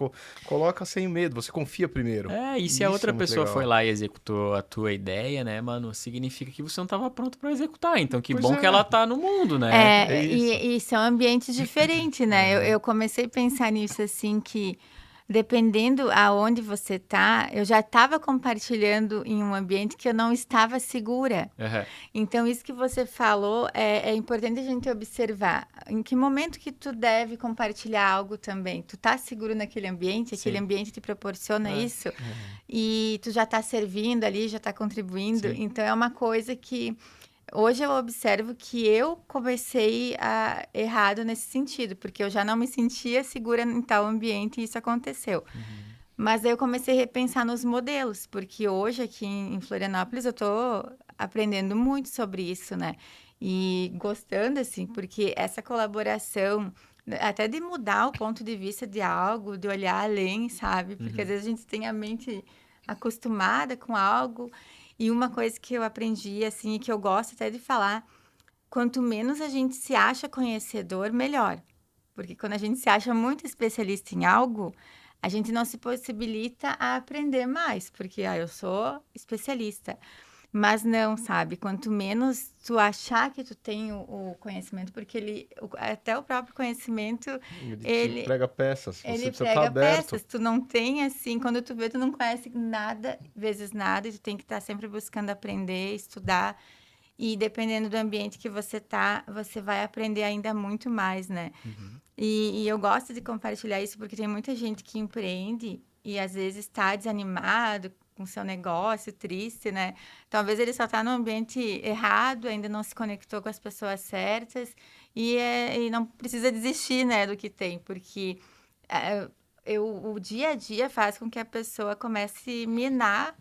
coloca sem medo, você confia primeiro. E se a outra muito pessoa legal. foi lá e executou a tua ideia, né, mano, significa que você não estava pronto para executar. Então, que Pois bom é. que ela tá no mundo, né? É isso. E são ambientes diferentes, né? Eu comecei a pensar nisso, assim, que dependendo aonde você tá, eu já estava compartilhando em um ambiente que eu não estava segura. Aham. Então, isso que você falou é importante a gente observar. Em que momento que tu deve compartilhar algo também? Tu tá seguro naquele ambiente? Aquele Sim. ambiente te proporciona isso? E tu já tá servindo ali, já tá contribuindo? Sim. Então, é uma coisa que... Hoje eu observo que eu comecei errado nesse sentido, porque eu já não me sentia segura em tal ambiente e isso aconteceu. Mas aí eu comecei a repensar nos modelos, porque hoje aqui em Florianópolis eu estou aprendendo muito sobre isso, né? E gostando, assim, porque essa colaboração, até de mudar o ponto de vista de algo, de olhar além, sabe? Porque às vezes a gente tem a mente acostumada com algo. E uma coisa que eu aprendi, assim, e que eu gosto até de falar, quanto menos a gente se acha conhecedor, melhor. Porque quando a gente se acha muito especialista em algo, a gente não se possibilita a aprender mais, porque eu sou especialista. Mas não, sabe? Quanto menos tu achar que tu tem o conhecimento, porque até o próprio conhecimento, Ele prega peças, você ele precisa prega estar aberto. peças. Tu não tem, assim, quando tu vê, tu não conhece nada, vezes nada, e tu tem que estar sempre buscando aprender, estudar. E dependendo do ambiente que você tá, você vai aprender ainda muito mais, né? E eu gosto de compartilhar isso porque tem muita gente que empreende e às vezes está desanimado com seu negócio, triste, né? Talvez ele só está no ambiente errado, ainda não se conectou com as pessoas certas e não precisa desistir, né, do que tem, porque o dia a dia faz com que a pessoa comece a minar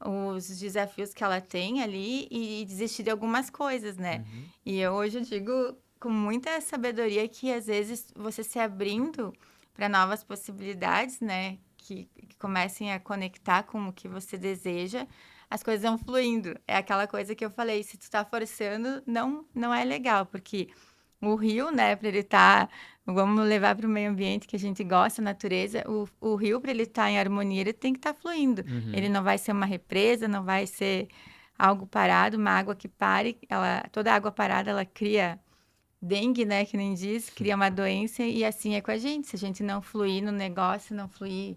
os desafios que ela tem ali e desistir de algumas coisas, né? E hoje eu digo com muita sabedoria que às vezes você se abrindo para novas possibilidades, né? Que comecem a conectar com o que você deseja, as coisas vão fluindo. É aquela coisa que eu falei, se tu tá forçando, não é legal, porque o rio, né, para ele estar, vamos levar para o meio ambiente que a gente gosta, a natureza, o rio, para ele estar em harmonia, ele tem que estar fluindo. Ele não vai ser uma represa, não vai ser algo parado, uma água que pare. Toda água parada, ela cria dengue, né, que nem diz, cria uma doença e assim é com a gente. Se a gente não fluir no negócio, não fluir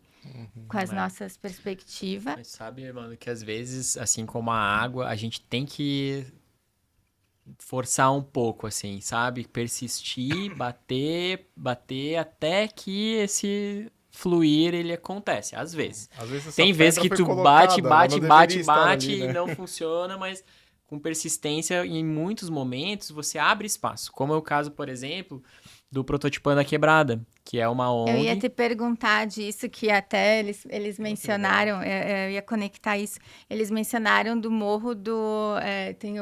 com as nossas perspectivas. Mas sabe, mano, que às vezes, assim como a água, a gente tem que forçar um pouco, assim, sabe? Persistir, bater até que esse fluir, ele acontece, às vezes. Às vezes essa Tem vezes pedra que foi tu colocada, ela não deveria estar ali, e né? não funciona, mas com persistência, em muitos momentos, você abre espaço. Como é o caso, por exemplo, do Prototipando a Quebrada, que é uma Eu ia ONG. te perguntar disso, que até eles mencionaram, eu ia conectar isso. Eles mencionaram do morro tem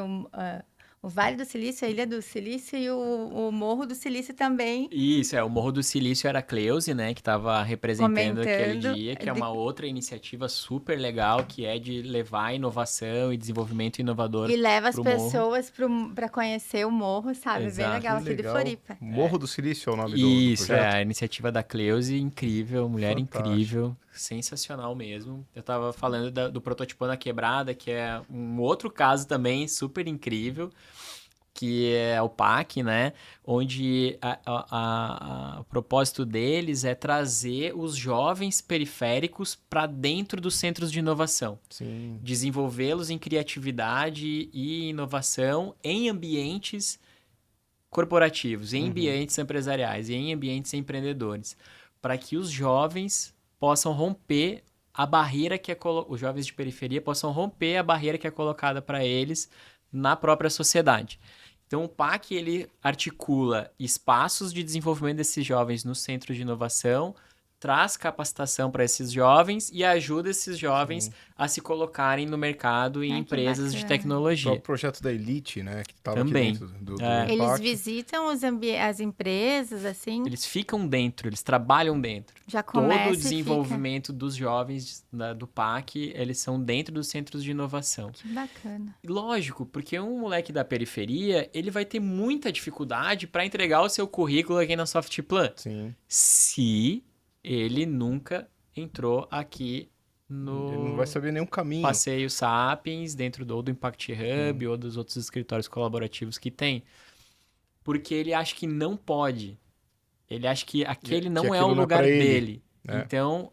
o Vale do Silício, a Ilha do Silício e o Morro do Silício também. Isso, o Morro do Silício era a Cleusi, né, que estava representando aquele Comentando dia, que é uma outra iniciativa super legal, que é de levar inovação e desenvolvimento inovador E leva as pro morro. pessoas para conhecer o morro, sabe? Exato. Bem legal, Que aqui de legal. Floripa. Morro do Silício é o nome do Isso, projeto? a iniciativa da Cleusi, incrível, mulher Fantástico. incrível, sensacional mesmo. Eu tava falando do Prototipando a Quebrada, que é um outro caso também super incrível, que é o PAC, né? Onde o propósito deles é trazer os jovens periféricos para dentro dos centros de inovação. Sim. Desenvolvê-los em criatividade e inovação em ambientes corporativos, em ambientes empresariais e em ambientes empreendedores, para que os jovens possam romper a barreira que os jovens de periferia possam romper a barreira que é colocada para eles na própria sociedade. Então, o PAC, ele articula espaços de desenvolvimento desses jovens no centro de inovação, traz capacitação para esses jovens e ajuda esses jovens a se colocarem no mercado em Ai, que empresas de bacana. O tecnologia. projeto da Elite, né? Que estava aqui Também. dentro do É. Eles PAC. visitam as empresas, assim, Eles ficam dentro, eles trabalham dentro. já começa Todo o e fica. desenvolvimento dos jovens do PAC, eles são dentro dos centros de inovação. Que bacana. E lógico, porque um moleque da periferia, ele vai ter muita dificuldade para entregar o seu currículo aqui na Softplan. Sim. Se ele nunca entrou aqui no Ele não vai saber nenhum caminho. Passeio Sapiens, dentro do Impact Hub ou dos outros escritórios colaborativos que tem. Porque ele acha que não pode. Ele acha que aquele não é aquilo o não é lugar pra ele, dele. né? Então,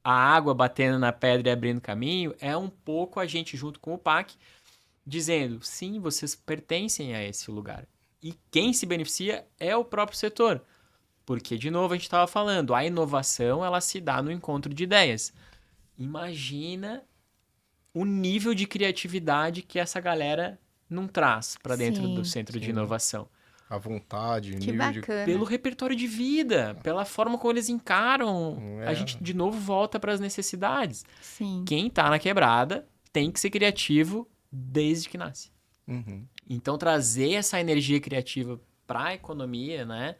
a água batendo na pedra e abrindo caminho é um pouco a gente junto com o PAC dizendo, sim, vocês pertencem a esse lugar. E quem se beneficia é o próprio setor. Porque, de novo, a gente estava falando, a inovação, ela se dá no encontro de ideias. Imagina o nível de criatividade que essa galera não traz para dentro Sim, do centro de sim. inovação. A vontade, o Que nível de... bacana. Pelo repertório de vida, pela forma como eles encaram, É. a gente de novo volta para as necessidades. Sim. Quem tá na quebrada tem que ser criativo desde que nasce. Uhum. Então, trazer essa energia criativa para a economia, né?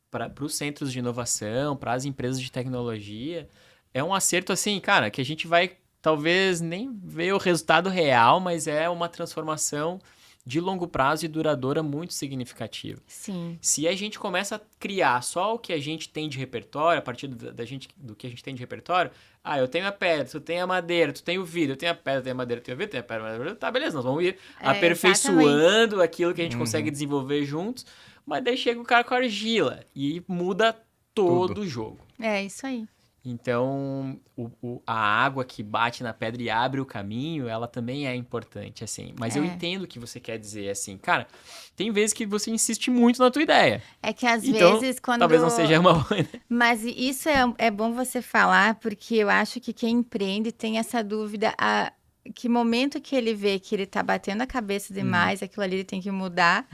Para os centros de inovação, para as empresas de tecnologia, é um acerto assim, cara, que a gente vai talvez nem ver o resultado real, mas é uma transformação de longo prazo e duradoura muito significativa. Sim. Se a gente começa a criar só o que a gente tem de repertório, a partir do que a gente tem de repertório, eu tenho a pedra, tu tem a madeira, tu tem o vidro, eu tenho a pedra, eu tenho a madeira, eu tenho o vidro, eu tenho a pedra, tá, beleza, nós vamos ir aperfeiçoando aquilo que a gente consegue desenvolver juntos, mas daí chega o cara com a argila e muda todo o jogo. É isso aí. Então, a água que bate na pedra e abre o caminho, ela também é importante, assim. Mas eu entendo o que você quer dizer, assim. Cara, tem vezes que você insiste muito na tua ideia. É que às Então, vezes quando... talvez não seja uma boa ideia. Mas isso é bom você falar, porque eu acho que quem empreende tem essa dúvida, que momento que ele vê que ele tá batendo a cabeça demais, aquilo ali ele tem que mudar,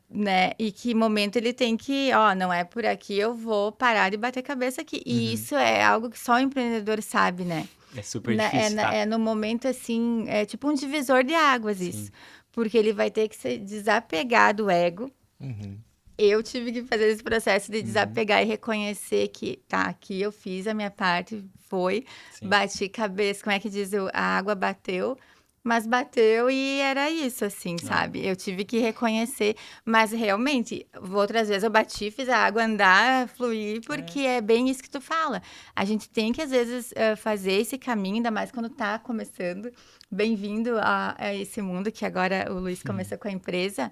né? E que momento ele tem que, não é por aqui, eu vou parar de bater cabeça aqui. E isso é algo que só o empreendedor sabe, né? É super difícil, tá? É no momento, assim, é tipo um divisor de águas isso. Porque ele vai ter que se desapegar do ego. Eu tive que fazer esse processo de desapegar e reconhecer que, tá, aqui eu fiz a minha parte, bati cabeça, como é que diz? A água bateu, mas bateu e era isso, assim, sabe? Eu tive que reconhecer, mas realmente, outras vezes eu bati, fiz a água andar, fluir, porque é bem isso que tu fala. A gente tem que, às vezes, fazer esse caminho, ainda mais quando tá começando. Bem-vindo a esse mundo que agora o Luiz começou com a empresa.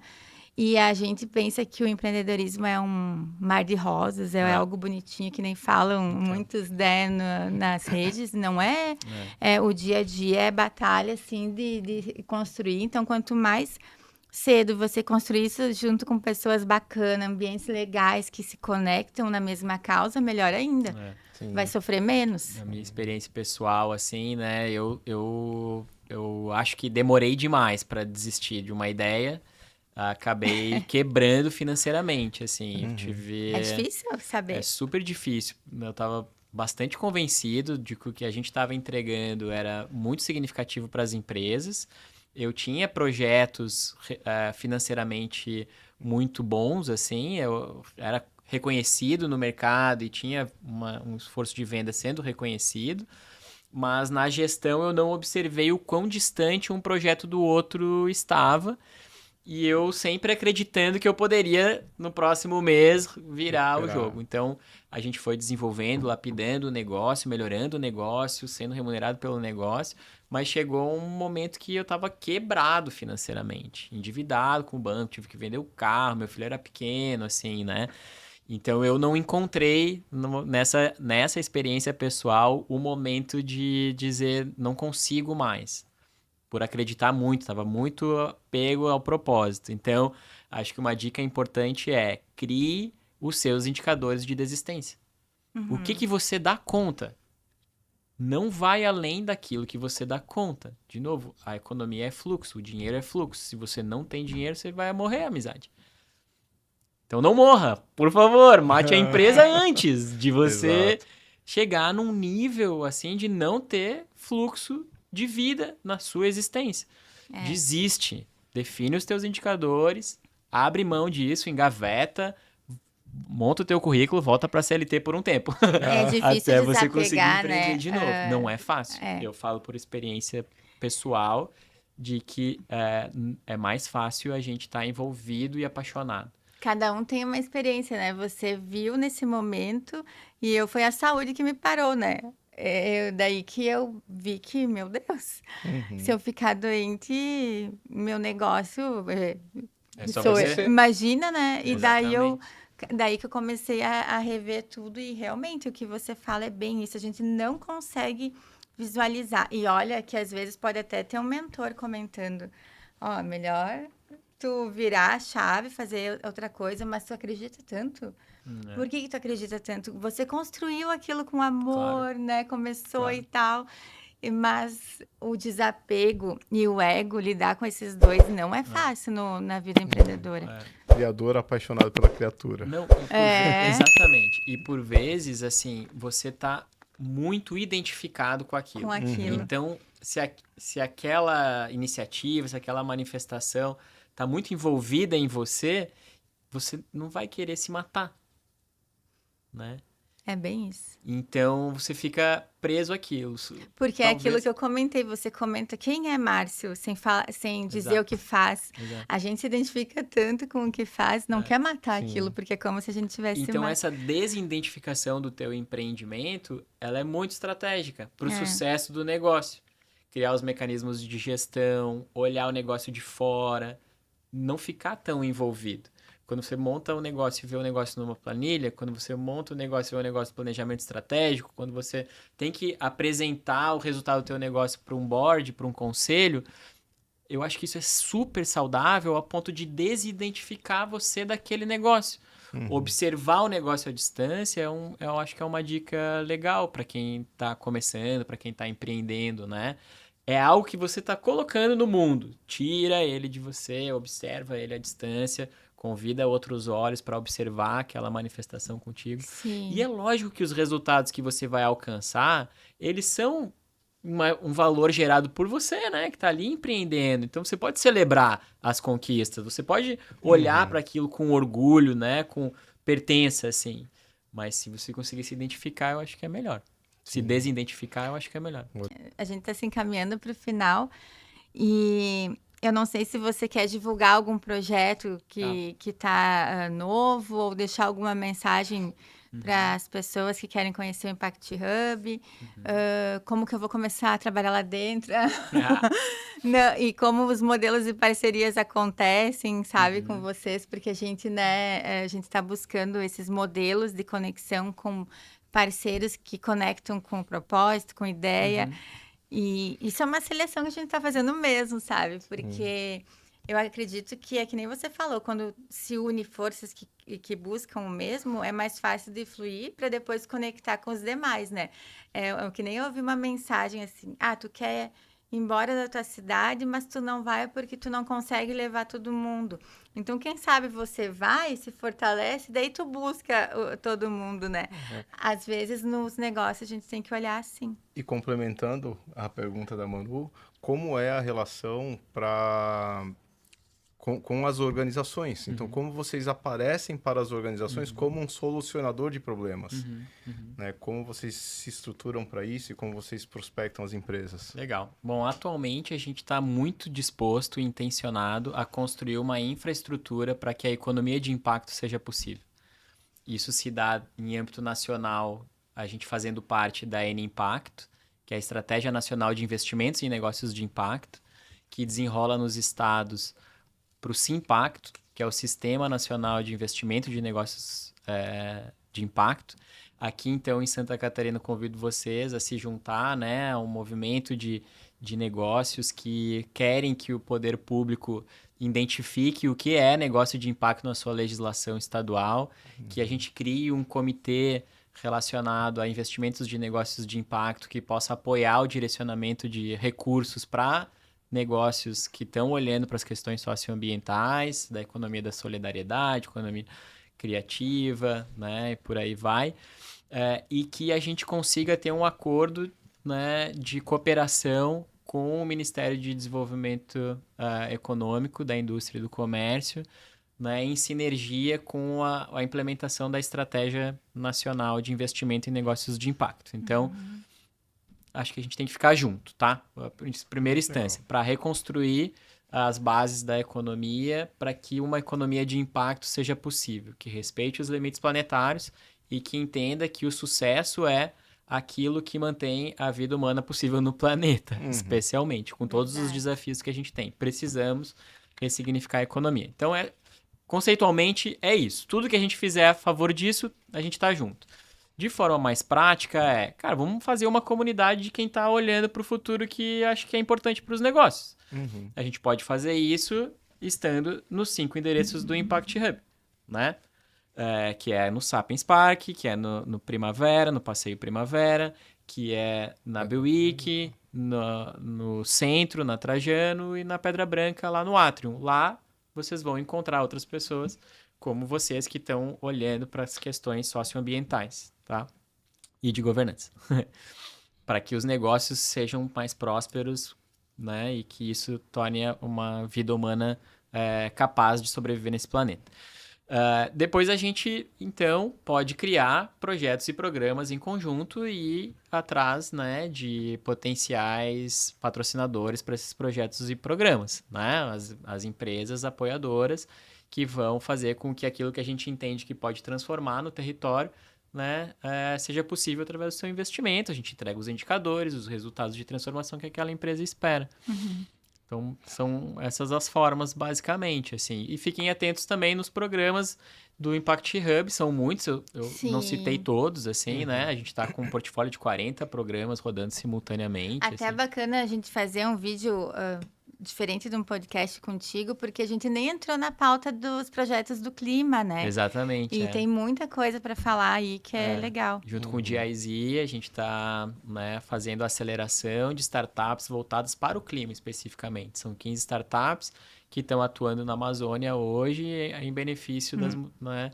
E a gente pensa que o empreendedorismo é um mar de rosas, é algo bonitinho, que nem falam muitos, né, nas redes. Não é. O dia a dia é batalha, assim, de construir. Então, quanto mais cedo você construir isso junto com pessoas bacanas, ambientes legais que se conectam na mesma causa, melhor ainda. Vai sofrer menos. Na minha experiência pessoal, assim, né, eu acho que demorei demais para desistir de uma ideia. Acabei quebrando financeiramente, assim. É difícil saber. É super difícil. Eu estava bastante convencido de que o que a gente estava entregando era muito significativo para as empresas. Eu tinha projetos financeiramente muito bons, assim. Eu era reconhecido no mercado e tinha um esforço de venda sendo reconhecido. Mas na gestão eu não observei o quão distante um projeto do outro estava. E eu sempre acreditando que eu poderia, no próximo mês, virar o jogo. Então, a gente foi desenvolvendo, lapidando o negócio, melhorando o negócio, sendo remunerado pelo negócio. Mas chegou um momento que eu estava quebrado financeiramente, endividado com o banco, tive que vender o carro, meu filho era pequeno, assim, né? Então, eu não encontrei nessa experiência pessoal o momento de dizer, não consigo mais. Por acreditar muito, estava muito apego ao propósito. Então, acho que uma dica importante é crie os seus indicadores de desistência. O que você dá conta? Não vai além daquilo que você dá conta. De novo, a economia é fluxo, o dinheiro é fluxo. Se você não tem dinheiro, você vai morrer, amizade. Então não morra, por favor, mate a empresa antes de você chegar num nível assim de não ter fluxo de vida na sua existência. Desiste, define os teus indicadores, abre mão disso, engaveta, monta o teu currículo, volta para a CLT por um tempo. É difícil até você conseguir empreender né? de novo. Não é fácil. Eu falo por experiência pessoal de que é mais fácil a gente estar envolvido e apaixonado. Cada um tem uma experiência, né? Você viu nesse momento e foi a saúde que me parou, né? Daí que eu vi que, meu Deus, se eu ficar doente, meu negócio só você. Imagina, né? E Exatamente. daí que eu comecei a rever tudo e realmente o que você fala é bem isso. A gente não consegue visualizar. E olha que às vezes pode até ter um mentor comentando, melhor tu virar a chave, fazer outra coisa, mas tu acredita tanto? Por que tu acredita tanto? Você construiu aquilo com amor, né? Começou e tal. Mas o desapego e o ego, lidar com esses dois não é fácil na vida empreendedora. Criador apaixonado pela criatura. Não, exatamente. E por vezes, assim, você tá muito identificado com aquilo. Com aquilo. Então, se aquela iniciativa, se aquela manifestação tá muito envolvida em você, você não vai querer se matar, né? É bem isso. Então, você fica preso àquilo. Porque é aquilo que eu comentei. Você comenta quem é Márcio, sem dizer o que faz. Exato. A gente se identifica tanto com o que faz, não quer matar aquilo, porque é como se a gente tivesse... Então, essa desidentificação do teu empreendimento, ela é muito estratégica para o sucesso do negócio. Criar os mecanismos de gestão, olhar o negócio de fora, não ficar tão envolvido. Quando você monta um negócio e vê o negócio numa planilha, quando você monta um negócio e vê o negócio de planejamento estratégico, quando você tem que apresentar o resultado do teu negócio para um board, para um conselho, eu acho que isso é super saudável a ponto de desidentificar você daquele negócio. Observar o negócio à distância, eu acho que é uma dica legal para quem está começando, para quem está empreendendo, né? É algo que você está colocando no mundo. Tira ele de você, observa ele à distância, convida outros olhos para observar aquela manifestação contigo. Sim. E é lógico que os resultados que você vai alcançar, eles são um valor gerado por você, né? Que está ali empreendendo. Então, você pode celebrar as conquistas. Você pode olhar para aquilo com orgulho, né? Com pertença, assim. Mas se você conseguir se identificar, eu acho que é melhor. Se desidentificar, eu acho que é melhor. A gente está se encaminhando para o final e eu não sei se você quer divulgar algum projeto que está novo ou deixar alguma mensagem para as pessoas que querem conhecer o Impact Hub, como que eu vou começar a trabalhar lá dentro Não, e como os modelos de parcerias acontecem, sabe, com vocês, porque a gente, né, a gente está buscando esses modelos de conexão com parceiros que conectam com o propósito, com ideia. E isso é uma seleção que a gente está fazendo mesmo, sabe? Porque eu acredito que é que nem você falou, quando se une forças que buscam o mesmo, é mais fácil de fluir para depois conectar com os demais, né? É que nem eu ouvi uma mensagem assim, tu quer ir embora da tua cidade, mas tu não vai porque tu não consegue levar todo mundo. Então, quem sabe você vai, se fortalece, daí tu busca todo mundo, né? Às vezes, nos negócios, a gente tem que olhar assim. E complementando a pergunta da Manu, como é a relação com as organizações? Então, como vocês aparecem para as organizações como um solucionador de problemas? Né? Como vocês se estruturam para isso e como vocês prospectam as empresas? Legal. Bom, atualmente a gente está muito disposto e intencionado a construir uma infraestrutura para que a economia de impacto seja possível. Isso se dá em âmbito nacional, a gente fazendo parte da N-Impacto, que é a Estratégia Nacional de Investimentos em Negócios de Impacto, que desenrola nos estados para o Simpacto, que é o Sistema Nacional de Investimento de Negócios de Impacto. Aqui, então, em Santa Catarina, convido vocês a se juntar, né, a um movimento de negócios que querem que o poder público identifique o que é negócio de impacto na sua legislação estadual, que a gente crie um comitê relacionado a investimentos de negócios de impacto que possa apoiar o direcionamento de recursos para negócios que estão olhando para as questões socioambientais, da economia da solidariedade, economia criativa, né, e por aí vai, e que a gente consiga ter um acordo, né, de cooperação com o Ministério de Desenvolvimento Econômico, da Indústria e do Comércio, né, em sinergia com a implementação da Estratégia Nacional de Investimento em Negócios de Impacto. Então, acho que a gente tem que ficar junto, tá? Em primeira instância, para reconstruir as bases da economia para que uma economia de impacto seja possível, que respeite os limites planetários e que entenda que o sucesso é aquilo que mantém a vida humana possível no planeta, especialmente, com todos os desafios que a gente tem. Precisamos ressignificar a economia. Então, conceitualmente, é isso. Tudo que a gente fizer a favor disso, a gente está junto. De forma mais prática, cara, vamos fazer uma comunidade de quem está olhando para o futuro que acho que é importante para os negócios. A gente pode fazer isso estando nos 5 endereços do Impact Hub, né? Que é no Sapiens Park, que é no Primavera, no Passeio Primavera, que é na Bewick, no Centro, na Trajano e na Pedra Branca, lá no Atrium. Lá vocês vão encontrar outras pessoas como vocês que estão olhando para as questões socioambientais, tá? E de governança. Para que os negócios sejam mais prósperos, né? E que isso torne uma vida humana capaz de sobreviver nesse planeta. Depois a gente, então, pode criar projetos e programas em conjunto e ir atrás, né, de potenciais patrocinadores para esses projetos e programas, né? As empresas apoiadoras que vão fazer com que aquilo que a gente entende que pode transformar no território, né, seja possível através do seu investimento. A gente entrega os indicadores, os resultados de transformação que aquela empresa espera. Então, são essas as formas, basicamente, assim. E fiquem atentos também nos programas do Impact Hub, são muitos, eu não citei Sim. todos, assim, né? A gente está com um portfólio de 40 programas rodando simultaneamente, Até é assim. bacana a gente fazer um vídeo diferente de um podcast contigo, porque a gente nem entrou na pauta dos projetos do clima, né? Exatamente, E tem muita coisa para falar aí que é legal. Junto com o GIZ, a gente está, né, fazendo a aceleração de startups voltadas para o clima especificamente. São 15 startups que estão atuando na Amazônia hoje em benefício né,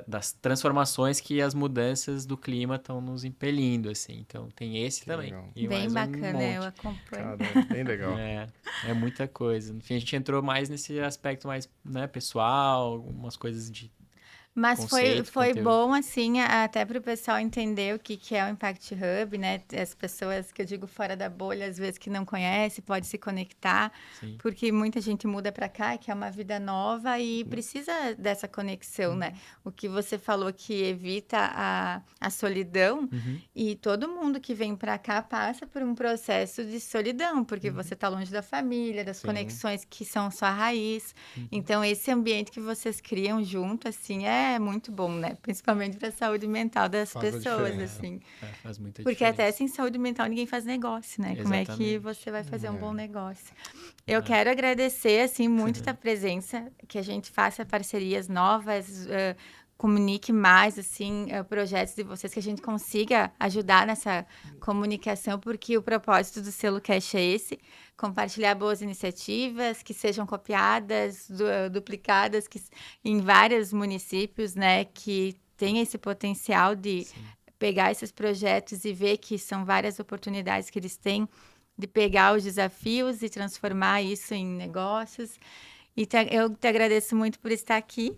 das transformações que as mudanças do clima estão nos impelindo, assim. Então, tem esse também. legal. E Bem mais bacana, um eu monte. acompanho. Cara, bem legal. É muita coisa. Enfim, a gente entrou mais nesse aspecto mais, né, pessoal, algumas coisas de Mas conceito, foi conteúdo. bom, assim, até para o pessoal entender o que é o Impact Hub, né? As pessoas que eu digo fora da bolha, às vezes que não conhecem, pode se conectar, Sim. porque muita gente muda para cá, que é uma vida nova e precisa dessa conexão, né? O que você falou que evita a solidão, e todo mundo que vem para cá passa por um processo de solidão, porque você está longe da família, das Sim. conexões que são sua raiz. Então, esse ambiente que vocês criam junto, assim, é muito bom, né? Principalmente para a saúde mental das Faz a pessoas, diferença. assim. Faz muita Porque diferença. até sem saúde mental ninguém faz negócio, né? Como é que Exatamente. você vai fazer um bom negócio? Eu quero agradecer, assim, muito a presença, que a gente faça parcerias novas, comunique mais, assim, projetos de vocês, que a gente consiga ajudar nessa comunicação, porque o propósito do Selo Cash é esse, compartilhar boas iniciativas, que sejam copiadas, duplicadas, em vários municípios, né, que tem esse potencial de pegar esses projetos e ver que são várias oportunidades que eles têm de pegar os desafios e transformar isso em negócios. E eu te agradeço muito por estar aqui.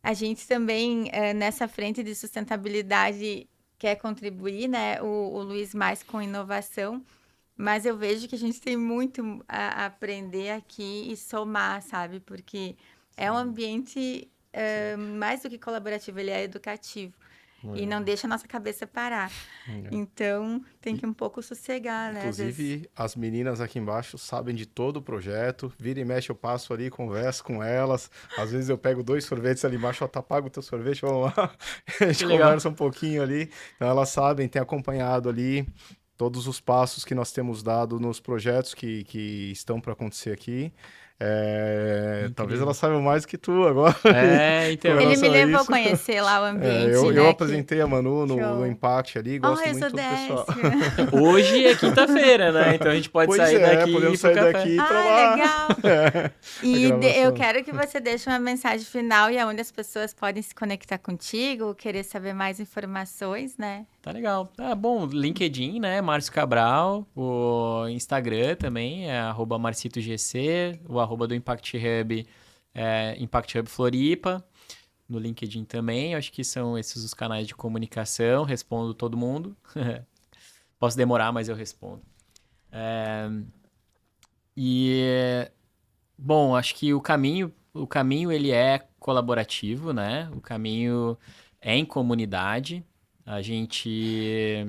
A gente também, nessa frente de sustentabilidade, quer contribuir, né? O Luiz mais com inovação, mas eu vejo que a gente tem muito a aprender aqui e somar, sabe? Porque é um ambiente mais do que colaborativo, ele é educativo. E não deixa a nossa cabeça parar. Então, tem que um pouco sossegar, né? Inclusive, as meninas aqui embaixo sabem de todo o projeto. Vira e mexe, eu passo ali, converso com elas. Às vezes eu pego 2 sorvetes ali embaixo, ó, tá pago o teu sorvete, vamos lá. A gente conversa um pouquinho ali. Então, elas sabem, têm acompanhado ali todos os passos que nós temos dado nos projetos que estão para acontecer aqui. Talvez elas saibam mais que tu agora. Então. Ele me levou a conhecer lá o ambiente, eu apresentei a Manu no Impact ali, gosto eu muito sou do pessoal. Hoje é quinta-feira, né? Então a gente pode sair daqui podemos e ir pro sair café. daqui pra lá. Legal! E eu quero que você deixe uma mensagem final e aonde as pessoas podem se conectar contigo, querer saber mais informações, né? Tá legal. Bom, LinkedIn, né? Márcio Cabral. O Instagram também é @marcitogc. O @ do Impact Hub é Impact Hub Floripa. No LinkedIn também. Acho que são esses os canais de comunicação. Respondo todo mundo. Posso demorar, mas eu respondo. Bom, acho que o caminho ele é colaborativo, né? O caminho é em comunidade. A gente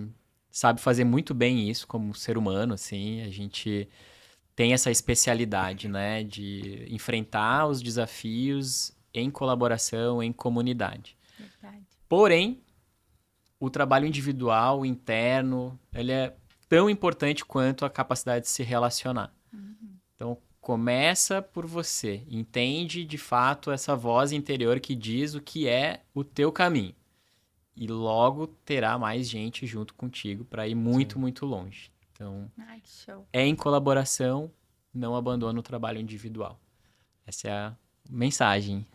sabe fazer muito bem isso como ser humano, assim. A gente tem essa especialidade, né, de enfrentar os desafios em colaboração, em comunidade. Verdade. Porém, o trabalho individual, interno, ele é tão importante quanto a capacidade de se relacionar. Então, começa por você. Entende, de fato, essa voz interior que diz o que é o teu caminho. E logo terá mais gente junto contigo para ir muito, muito longe. Então, que show. É em colaboração, não abandona o trabalho individual. Essa é a mensagem.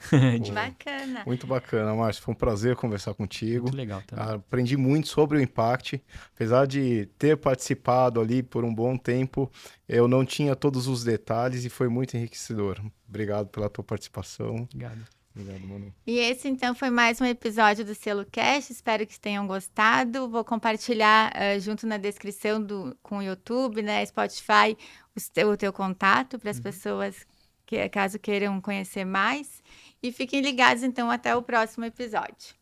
Bacana. Muito bacana, Márcio. Foi um prazer conversar contigo. Muito legal também. Aprendi muito sobre o Impact. Apesar de ter participado ali por um bom tempo, eu não tinha todos os detalhes e foi muito enriquecedor. Obrigado pela tua participação. Obrigado. Obrigado, Manu. E esse, então, foi mais um episódio do Selo Cash. Espero que tenham gostado. Vou compartilhar junto na descrição com o YouTube, né, Spotify, o teu contato para as pessoas que, caso queiram conhecer mais. E fiquem ligados, então, até o próximo episódio.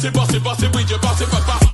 Bossy, bossy, bossy, we just bossy,